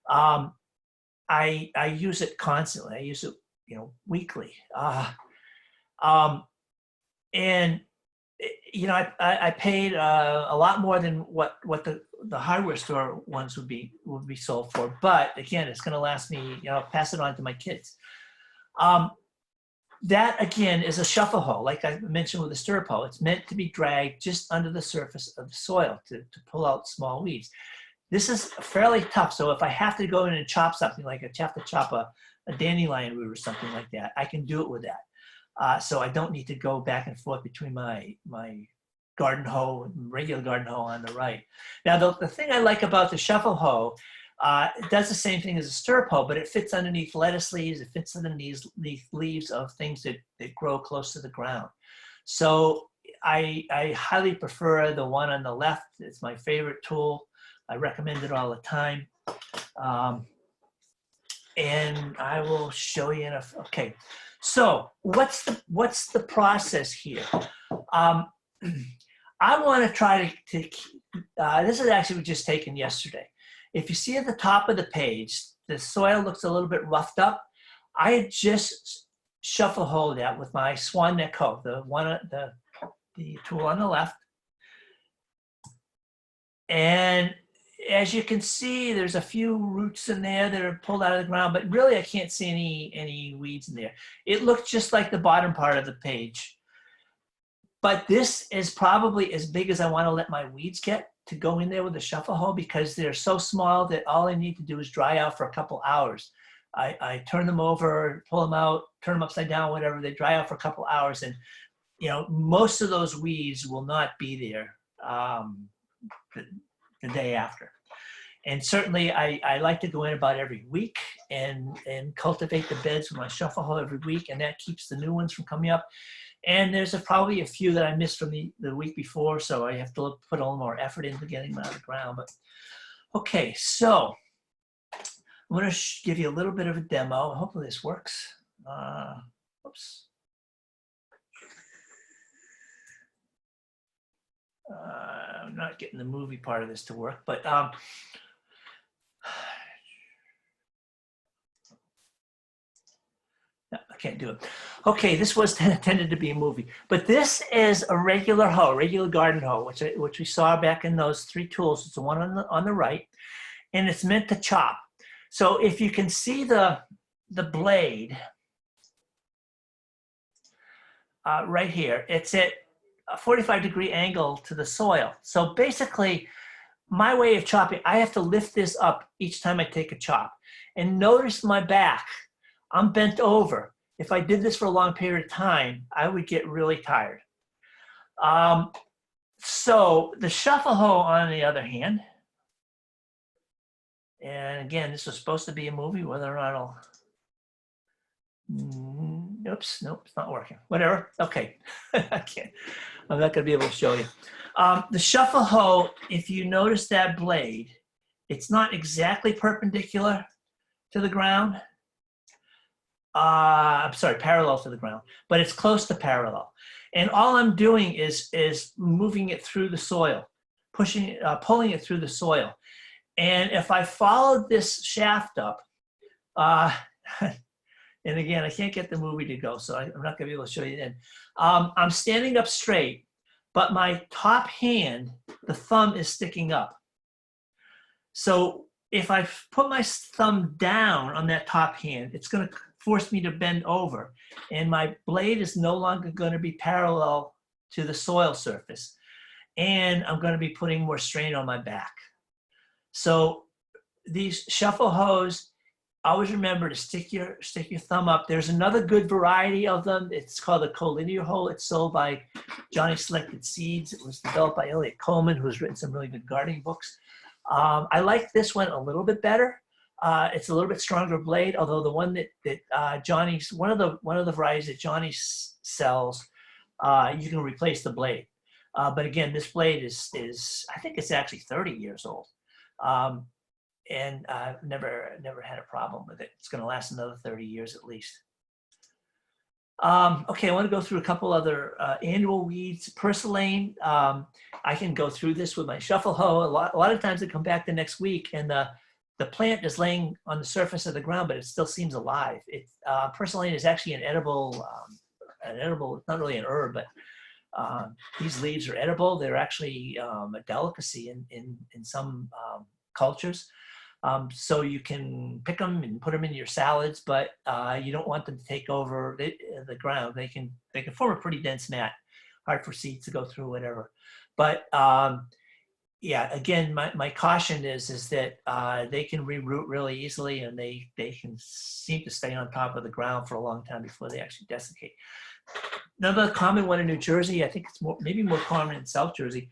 I use it constantly. I use it, weekly. And I paid a lot more than what the hardware store ones would be sold for. But again, it's going to last me. Pass it on to my kids. That again is a shuffle hoe, like I mentioned with the stirrup hoe. It's meant to be dragged just under the surface of the soil to pull out small weeds. This is fairly tough. So if I have to go in and chop something, like I have to chop a dandelion root or something like that, I can do it with that. So I don't need to go back and forth between my garden hoe and regular garden hoe on the right. Now, the thing I like about the shuffle hoe, It does the same thing as a stirrup hoe, but it fits underneath lettuce leaves. It fits underneath leaves of things that grow close to the ground. So I highly prefer the one on the left. It's my favorite tool. I recommend it all the time. And I will show you okay. So what's the process here? I want to try to this is actually just taken yesterday. If you see at the top of the page, the soil looks a little bit roughed up. I just shuffle hoe that with my swan neck hoe, the tool on the left. And as you can see, there's a few roots in there that are pulled out of the ground, but really I can't see any weeds in there. It looks just like the bottom part of the page. But this is probably as big as I want to let my weeds get to go in there with a shuffle hoe, because they're so small that all I need to do is dry out for a couple hours. I turn them over, pull them out, turn them upside down, whatever. They dry out for a couple hours, and most of those weeds will not be there the day after. And certainly I like to go in about every week and cultivate the beds with my shuffle hoe every week, and that keeps the new ones from coming up. And there's probably a few that I missed from the week before, so I have to put a little more effort into getting them out of the ground. But okay, so I'm going to give you a little bit of a demo. Hopefully this works. Oops. I'm not getting the movie part of this to work, but no, I can't do it. Okay, this was intended to be a movie, but this is a regular hoe, regular garden hoe, which we saw back in those three tools. It's the one on the right, and it's meant to chop. So if you can see the blade right here, it's at a 45-degree angle to the soil. So basically, my way of chopping, I have to lift this up each time I take a chop. And notice my back, I'm bent over. If I did this for a long period of time, I would get really tired. So the shuffle hoe, on the other hand, and again, this was supposed to be a movie, whether or not it'll, oops, nope, it's not working. Whatever, okay, I can't. I'm not gonna be able to show you. The shuffle hoe, if you notice that blade, it's not exactly perpendicular to the ground. I'm sorry, parallel to the ground, but it's close to parallel. And all I'm doing is moving it through the soil, pulling it through the soil. And if I followed this shaft up, and again, I can't get the movie to go, so I'm not gonna be able to show you then. I'm standing up straight, but my top hand, the thumb is sticking up. So if I put my thumb down on that top hand, it's gonna force me to bend over, and my blade is no longer gonna be parallel to the soil surface. And I'm gonna be putting more strain on my back. So these shuffle hoes, always remember to stick your thumb up. There's another good variety of them. It's called a collinear hoe. It's sold by Johnny Selected Seeds. It was developed by Elliot Coleman, who's written some really good gardening books. I like this one a little bit better. It's a little bit stronger blade, although the one that Johnny's, one of the varieties that Johnny sells, you can replace the blade. But again, this blade is I think it's actually 30 years old. And I've never had a problem with it. It's going to last another 30 years at least. Okay, I want to go through a couple other annual weeds. Purslane, I can go through this with my shuffle hoe. A lot of times I come back the next week and the plant is laying on the surface of the ground, but it still seems alive. Purslane is actually an edible, not really an herb, but these leaves are edible. They're actually a delicacy in some cultures. So you can pick them and put them into your salads, but you don't want them to take over the ground. They can form a pretty dense mat, hard for seeds to go through, whatever. But yeah, again, my caution is that they can reroot really easily, and they can seem to stay on top of the ground for a long time before they actually desiccate. Another common one in New Jersey, I think it's maybe more common in South Jersey,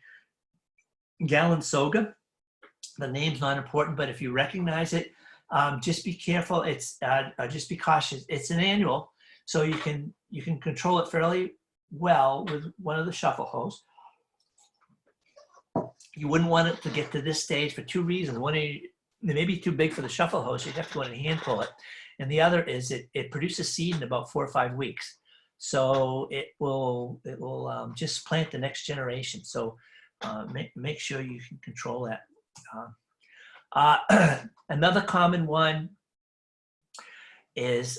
Gallon Soga. The name's not important, but if you recognize it, just be careful. It's just be cautious. It's an annual, so you can control it fairly well with one of the shuffle hose. You wouldn't want it to get to this stage for two reasons. One, it may be too big for the shuffle hose. You'd have to go in and hand pull it. And the other is it produces seed in about 4 or 5 weeks. So it will just plant the next generation. So make sure you can control that. Another common one is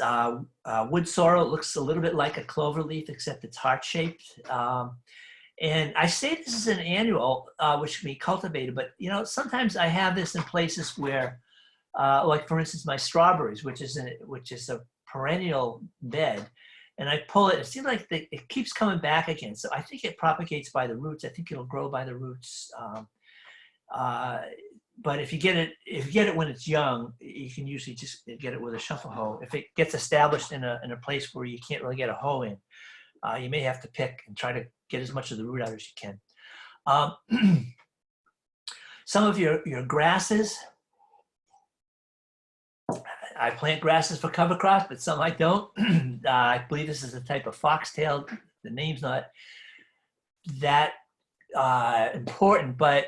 wood sorrel. It looks a little bit like a clover leaf, except it's heart-shaped. And I say this is an annual, which can be cultivated, but you know, sometimes I have this in places where, like for instance, my strawberries, which is a perennial bed, and I pull it. It seems like it keeps coming back again. So I think it propagates by the roots. I think it'll grow by the roots. But if you get it when it's young, you can usually just get it with a shuffle hoe. If it gets established in a place where you can't really get a hoe in, you may have to pick and try to get as much of the root out as you can. Some of your grasses, I plant grasses for cover crops, but some I don't. I believe this is a type of foxtail. The name's not that important, but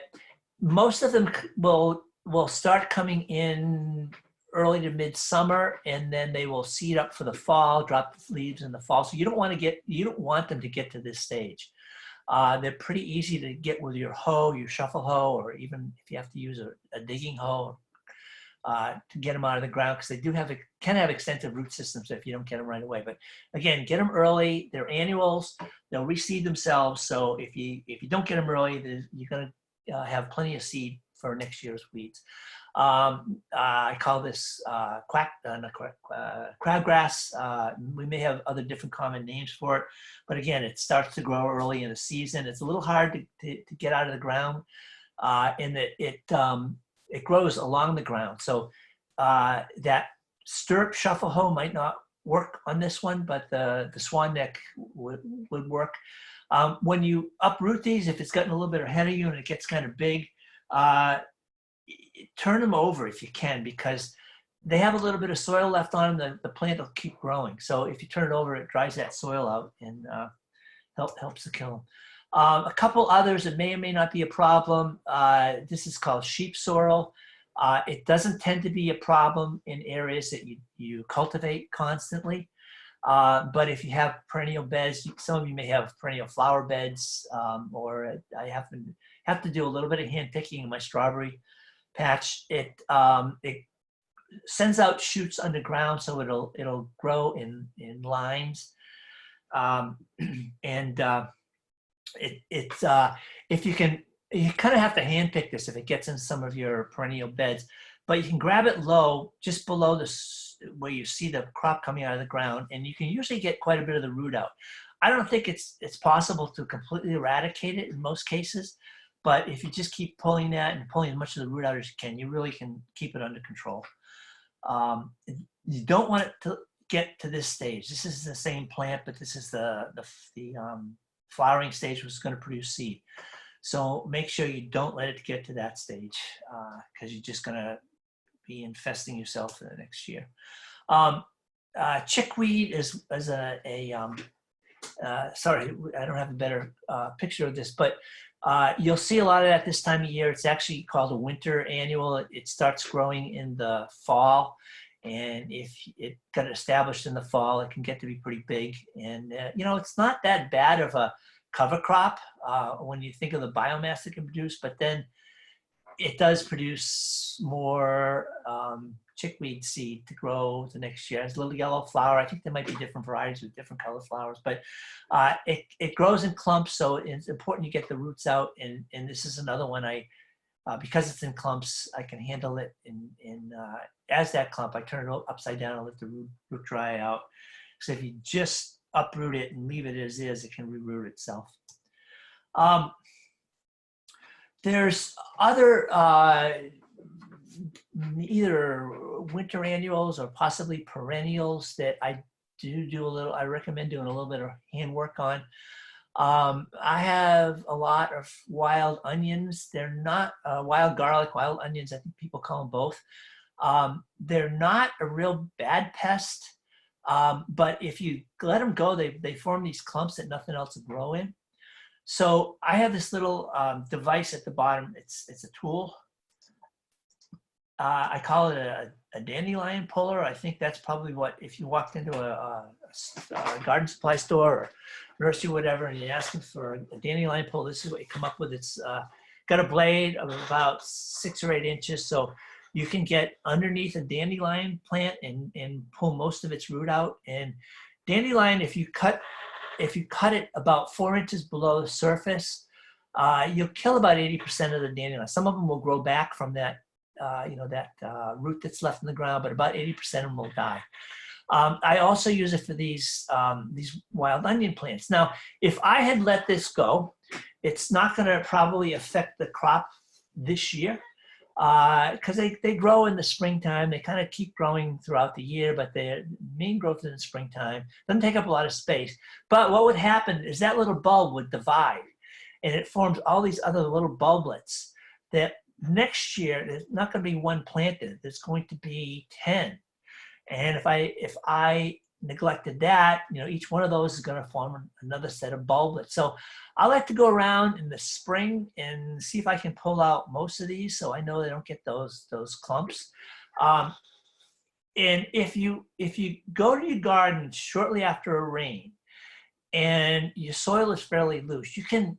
most of them will start coming in early to midsummer, and then they will seed up for the fall, drop leaves in the fall. So you don't want them to get to this stage. They're pretty easy to get with your hoe, your shuffle hoe, or even if you have to use a digging hoe to get them out of the ground, because they can have extensive root systems if you don't get them right away. But again, get them early. They're annuals. They'll reseed themselves. So if you don't get them early, you're going to have plenty of seed for next year's weeds. I call this crabgrass. We may have other different common names for it, but again, it starts to grow early in the season. It's a little hard to get out of the ground, in that it grows along the ground. So that stirrup shuffle hoe might not work on this one, but the swan neck would work. When you uproot these, if it's gotten a little bit ahead of you and it gets kind of big, turn them over if you can, because they have a little bit of soil left on them. The plant will keep growing. So if you turn it over, it dries that soil out and helps to kill them. A couple others that may or may not be a problem. This is called sheep sorrel. It doesn't tend to be a problem in areas that you cultivate constantly. But if you have perennial beds, some of you may have perennial flower beds, or I have to do a little bit of hand picking in my strawberry patch. It sends out shoots underground, so it'll grow in lines, if you kind of have to hand pick this if it gets in some of your perennial beds, but you can grab it low, just below where you see the crop coming out of the ground, and you can usually get quite a bit of the root out. I don't think it's possible to completely eradicate it in most cases, but if you just keep pulling that and pulling as much of the root out as you can, you really can keep it under control. You don't want it to get to this stage. This is the same plant, but this is the flowering stage, which is going to produce seed. So make sure you don't let it get to that stage, because you're just going to be infesting yourself for the next year. Chickweed is sorry, I don't have a better picture of this, but you'll see a lot of that this time of year. It's actually called a winter annual. It starts growing in the fall, and if it got established in the fall, it can get to be pretty big. And it's not that bad of a cover crop when you think of the biomass it can produce, but then it does produce more chickweed seed to grow the next year. It's a little yellow flower. I think there might be different varieties with different color flowers, but it grows in clumps, so it's important you get the roots out. And this is another one because it's in clumps, I can handle it as that clump. I turn it upside down and let the root dry out. So if you just uproot it and leave it as is, it can reroot itself. There's other either winter annuals or possibly perennials that I recommend doing a little bit of hand work on. I have a lot of wild onions. They're not wild garlic, wild onions. I think people call them both. They're not a real bad pest, but if you let them go, they form these clumps that nothing else will grow in. So I have this little device at the bottom. It's a tool. I call it a dandelion puller. I think that's probably what, if you walked into a garden supply store or nursery, whatever, and you're asking for a dandelion puller, this is what you come up with. It's got a blade of about 6 or 8 inches. So you can get underneath a dandelion plant and pull most of its root out. And dandelion, if you cut it about 4 inches below the surface, you'll kill about 80% of the dandelion. Some of them will grow back from that, root that's left in the ground, but about 80% of them will die. I also use it for these wild onion plants. Now, if I had let this go, it's not going to probably affect the crop this year because they grow in the springtime. They kind of keep growing throughout the year, but their main growth is in the springtime. Doesn't take up a lot of space. But what would happen is that little bulb would divide, and it forms all these other little bulblets that next year there's not going to be one planted. There's going to be 10. And if I neglected that, each one of those is going to form another set of bulblets. So I like to go around in the spring and see if I can pull out most of these, so I know they don't get those clumps. And if you go to your garden shortly after a rain and your soil is fairly loose, you can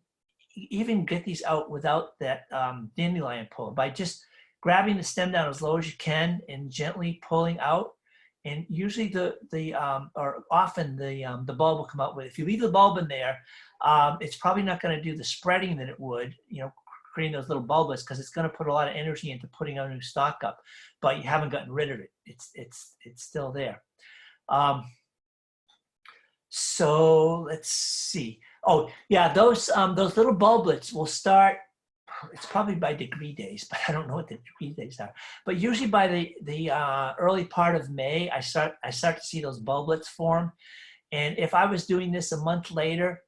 even get these out without that dandelion pull by just grabbing the stem down as low as you can and gently pulling out. And usually often the bulb will come out with. If you leave the bulb in there, it's probably not going to do the spreading that it would, creating those little bulbs, because it's going to put a lot of energy into putting a new stalk up. But you haven't gotten rid of it. It's still there. So let's see. Oh yeah, those little bulblets will start. It's probably by degree days, but I don't know what the degree days are. But usually by the early part of May, I start to see those bulblets form. And if I was doing this a month later,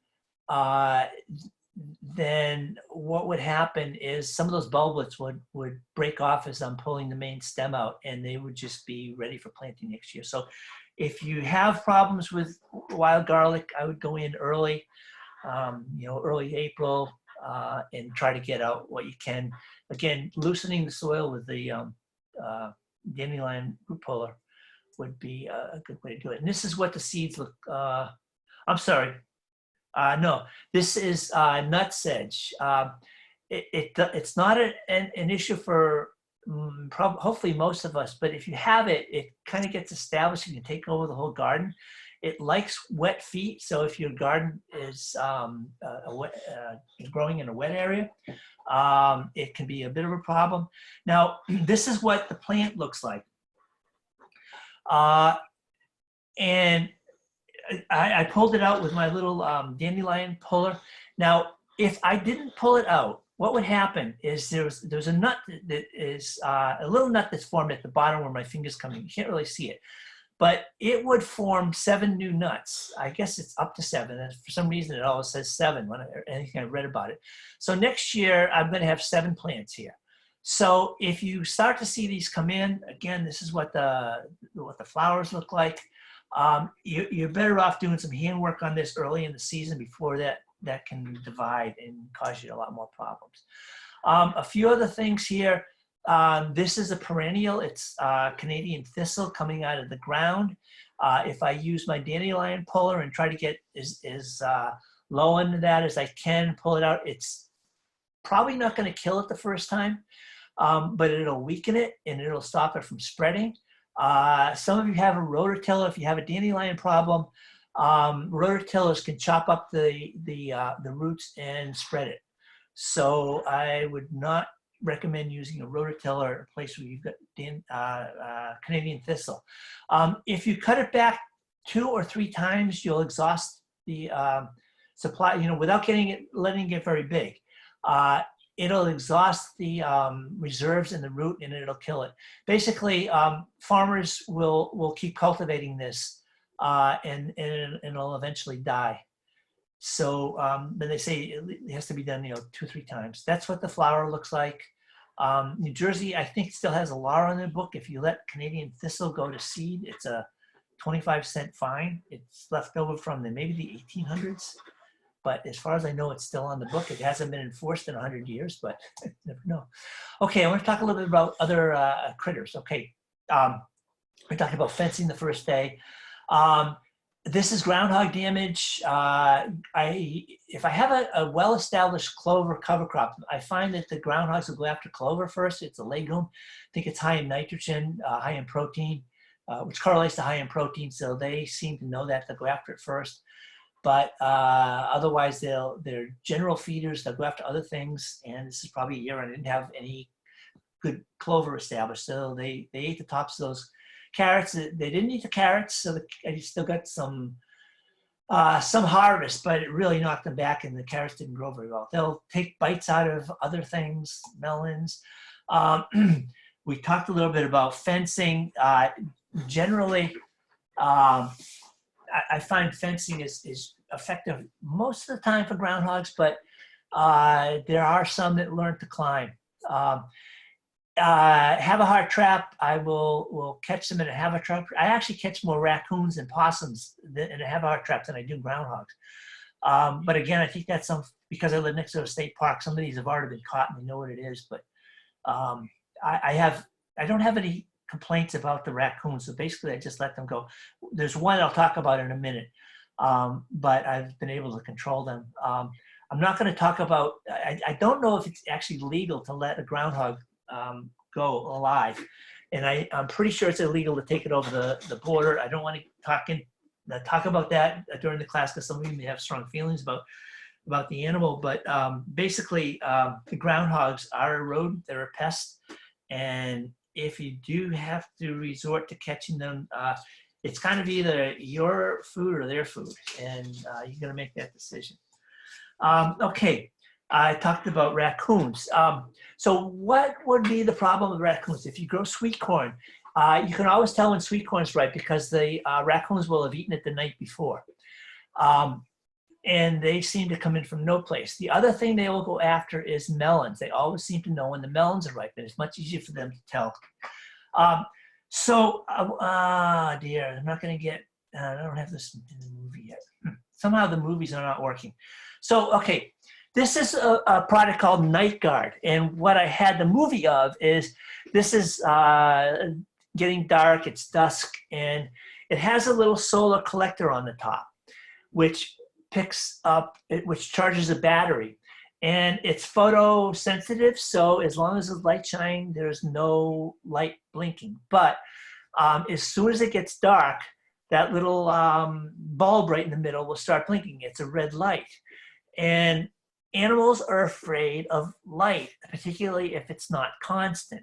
then what would happen is some of those bulblets would break off as I'm pulling the main stem out, and they would just be ready for planting next year. So if you have problems with wild garlic, I would go in early, early April, and try to get out what you can. Again, loosening the soil with the dandelion root puller would be a good way to do it. And this is what the seeds look. I'm sorry. No, this is nutsedge. It's not an issue for hopefully most of us, but if you have it, it kind of gets established and you take over the whole garden. It likes wet feet, so if your garden is growing in a wet area, it can be a bit of a problem. Now, this is what the plant looks like. And I pulled it out with my little dandelion puller. Now, if I didn't pull it out, what would happen is there's a nut that is a little nut that's formed at the bottom where my finger's coming. You can't really see it. But it would form 7 new nuts. I guess it's up to 7. And for some reason, it always says 7 when anything I read about it. So next year, I'm going to have 7 plants here. So if you start to see these come in, again, this is what the flowers look like. You're better off doing some handwork on this early in the season before that can divide and cause you a lot more problems. A few other things here. This is a perennial. It's Canadian thistle coming out of the ground. If I use my dandelion puller and try to get as low into that as I can, pull it out, it's probably not going to kill it the first time, but it'll weaken it and it'll stop it from spreading. Some of you have a rototiller. If you have a dandelion problem, rototillers can chop up the roots and spread it. So I would not recommend using a rototiller in a place where you've got Canadian thistle. If you cut it back 2 or 3 times, you'll exhaust the supply, without letting it get very big. It'll exhaust the reserves in the root and it'll kill it. Basically, farmers will keep cultivating this and it'll eventually die. So then they say it has to be done, 2 or 3 times. That's what the flower looks like. New Jersey, I think, still has a law in their book. If you let Canadian thistle go to seed, it's a 25-cent fine. It's left over from maybe the 1800s. But as far as I know, it's still on the book. It hasn't been enforced in 100 years, but you never know. Okay, I want to talk a little bit about other critters. Okay, we're talking about fencing the first day. This is groundhog damage. If I have a well-established clover cover crop, I find that the groundhogs will go after clover first. It's a legume. I think it's high in nitrogen, high in protein, which correlates to high in protein. So they seem to know that. They'll go after it first. But otherwise, they're general feeders. They'll go after other things. And this is probably a year I didn't have any good clover established. So they ate the tops of those carrots. They didn't eat the carrots, so I still got some harvest, but it really knocked them back, and the carrots didn't grow very well. They'll take bites out of other things, melons. We talked a little bit about fencing. Generally, I find fencing is effective most of the time for groundhogs, but there are some that learn to climb. Have a heart trap. I will catch them in a have a trap. I actually catch more raccoons and possums in a have a heart trap than I do groundhogs. But again, I think that's because I live next to a state park. Some of these have already been caught and they know what it is. But I don't have any complaints about the raccoons. So basically, I just let them go. There's one I'll talk about in a minute, but I've been able to control them. I'm not going to talk about. I don't know if it's actually legal to let a groundhog go alive, and I'm pretty sure it's illegal to take it over the border. I don't want to talk about that during the class because some of you may have strong feelings about the animal, but basically the groundhogs are a rodent, they're a pest, and if you do have to resort to catching them, it's kind of either your food or their food, and you're going to make that decision. Okay. I talked about raccoons. So what would be the problem with raccoons? If you grow sweet corn, you can always tell when sweet corn is ripe because the raccoons will have eaten it the night before. And they seem to come in from no place. The other thing they will go after is melons. They always seem to know when the melons are ripe, and it's much easier for them to tell. Dear, I'm not going to get, I don't have this in the movie yet. Somehow the movies are not working. So, okay. This is a product called Night Guard, and what I had the movie of is this is getting dark, it's dusk, and it has a little solar collector on the top, which which charges a battery, and it's photosensitive, so as long as the light shines, there's no light blinking. But as soon as it gets dark, that little bulb right in the middle will start blinking. It's a red light, and animals are afraid of light, particularly if it's not constant.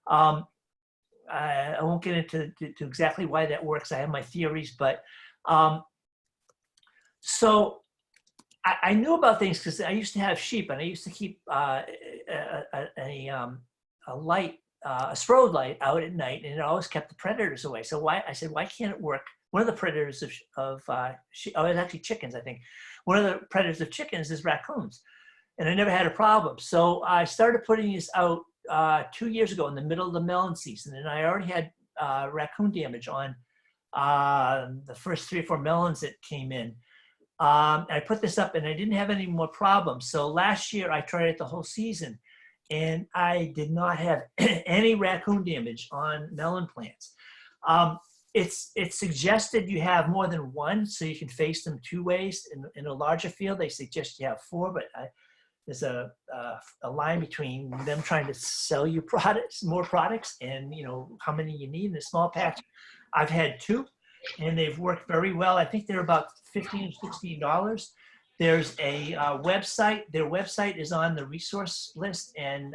I won't get into exactly why that works. I have my theories, but so I knew about things because I used to have sheep, and I used to keep a light, a strode light out at night, and it always kept the predators away. So I said, why can't it work? One of the predators of sheep, it's actually chickens, I think. One of the predators of chickens is raccoons, and I never had a problem. So I started putting this out 2 years ago in the middle of the melon season, and I already had raccoon damage on the first 3 or 4 melons that came in. I put this up, and I didn't have any more problems. So last year I tried it the whole season, and I did not have any raccoon damage on melon plants. It's suggested you have more than one, so you can face them 2 ways. In a larger field, they suggest you have 4, but there's a line between them trying to sell you more products, and how many you need in a small patch. I've had 2, and they've worked very well. I think they're about $15 or $16. There's a website. Their website is on the resource list, and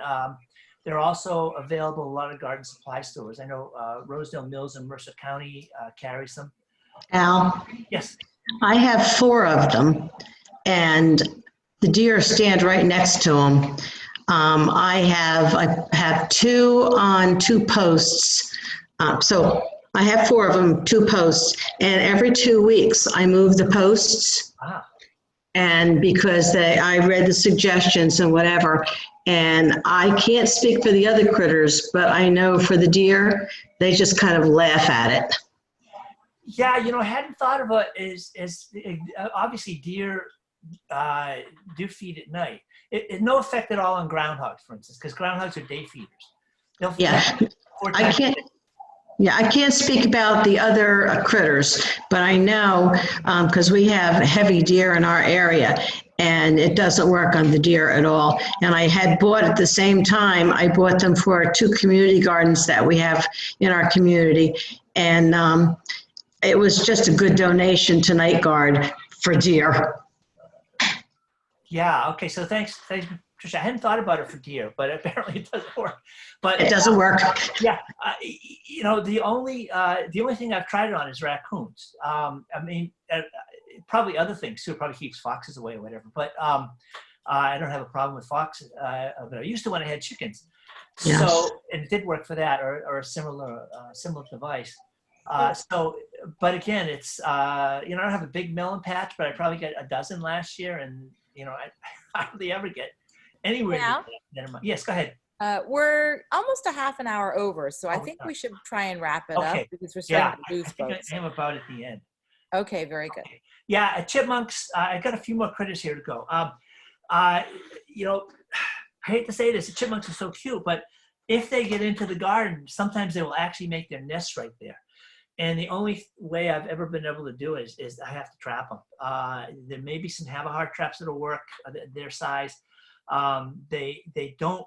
they're also available at a lot of garden supply stores. I know Rosedale Mills in Mercer County carries them. Al, Yes. I have 4 of them, and the deer stand right next to them. I have 2 on 2 posts. So I have 4 of them, 2 posts, and every 2 weeks I move the posts. Ah. And because I read the suggestions and whatever, and I can't speak for the other critters, but I know for the deer, they just kind of laugh at it. Yeah, I hadn't thought of it as obviously deer do feed at night. It no effect at all on groundhogs, for instance, because groundhogs are day feeders. They'll feed Yeah, 4 I times a can't. day. Yeah, I can't speak about the other critters, but I know because we have heavy deer in our area, and it doesn't work on the deer at all. And I had bought at the same time, I bought them for 2 community gardens that we have in our community. And it was just a good donation to Night Guard for deer. Yeah. Okay. So thanks, Patricia. I hadn't thought about it for deer, but apparently it doesn't work. But It doesn't work. Yeah. The only thing I've tried it on is raccoons. I mean, probably other things too. It probably keeps foxes away or whatever. But I don't have a problem with foxes. But I used to when I had chickens. Yes. So and it did work for that or a similar device. But again, it's I don't have a big melon patch, but I probably got a dozen last year, and I hardly ever get anywhere. Near that. Yes, go ahead. We're almost a half an hour over, so I think we should try and wrap it up because we're starting to lose folks. I am about at the end. Okay, very good. Okay. Yeah, chipmunks. I got a few more critters here to go. I hate to say this, the chipmunks are so cute, but if they get into the garden, sometimes they will actually make their nests right there. And the only way I've ever been able to do it is I have to trap them. There may be some have-a-heart traps that'll work their size. They don't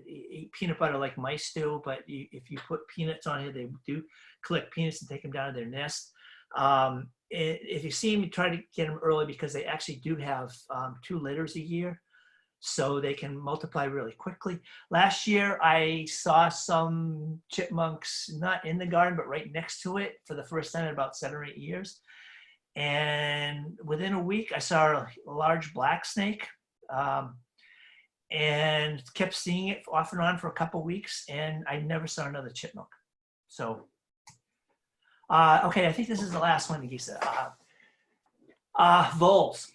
eat peanut butter like mice do, but if you put peanuts on here, they do collect peanuts and take them down to their nest. If you see them, you try to get them early because they actually do have 2 litters a year. So they can multiply really quickly. Last year, I saw some chipmunks, not in the garden, but right next to it for the first time in about 7 or 8 years. And within a week, I saw a large black snake and kept seeing it off and on for a couple weeks. And I never saw another chipmunk. So, okay, I think this is the last one, Nagisa. Voles.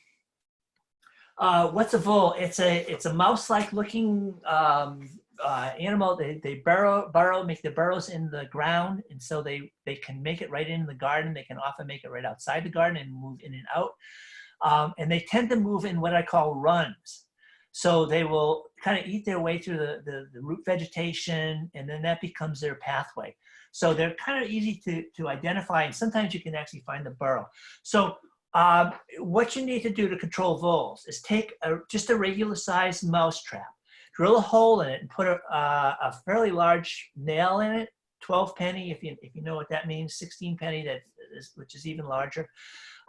What's a vole? It's a mouse-like looking animal. They burrow, make their burrows in the ground, and so they can make it right in the garden. They can often make it right outside the garden and move in and out. And they tend to move in what I call runs. So they will kind of eat their way through the root vegetation, and then that becomes their pathway. So they're kind of easy to identify, and sometimes you can actually find the burrow. So what you need to do to control voles is take just a regular sized mouse trap, drill a hole in it and put a fairly large nail in it, 12 penny, if you know what that means, 16 penny, which is even larger.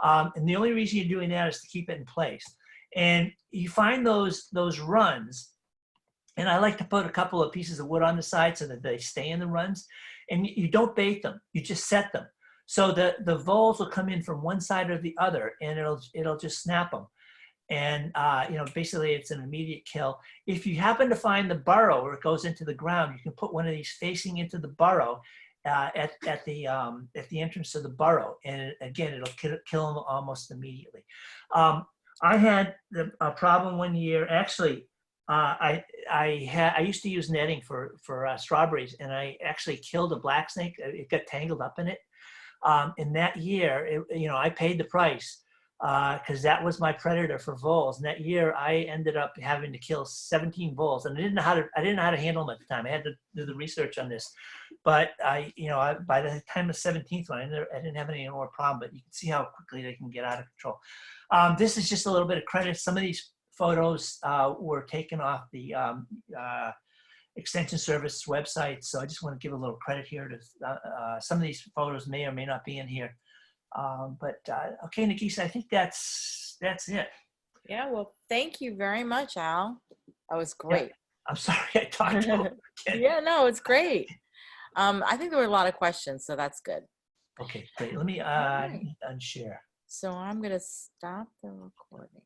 And the only reason you're doing that is to keep it in place. And you find those runs, and I like to put a couple of pieces of wood on the side so that they stay in the runs. And you don't bait them, you just set them. So the voles will come in from one side or the other, and it'll just snap them. And basically it's an immediate kill. If you happen to find the burrow where it goes into the ground, you can put one of these facing into the burrow at the entrance to the burrow, and again it'll kill them almost immediately. I had a problem one year. Actually, I used to use netting for strawberries, and I actually killed a black snake. It got tangled up in it. And that year, I paid the price because that was my predator for voles. And that year, I ended up having to kill 17 voles, and I didn't know how to handle them at the time. I had to do the research on this, but by the time of the 17th one, I didn't have any more problem. But you can see how quickly they can get out of control. This is just a little bit of credit. Some of these photos were taken off the Extension Service website, so I just want to give a little credit here to some of these photos may or may not be in here. Okay, Nagisa, I think that's it. Yeah, well, thank you very much, Al. That was great. Yeah, I'm sorry I talked over again. Yeah, no, it's great. I think there were a lot of questions, so that's good. Okay, great. Let me unshare. So I'm going to stop the recording.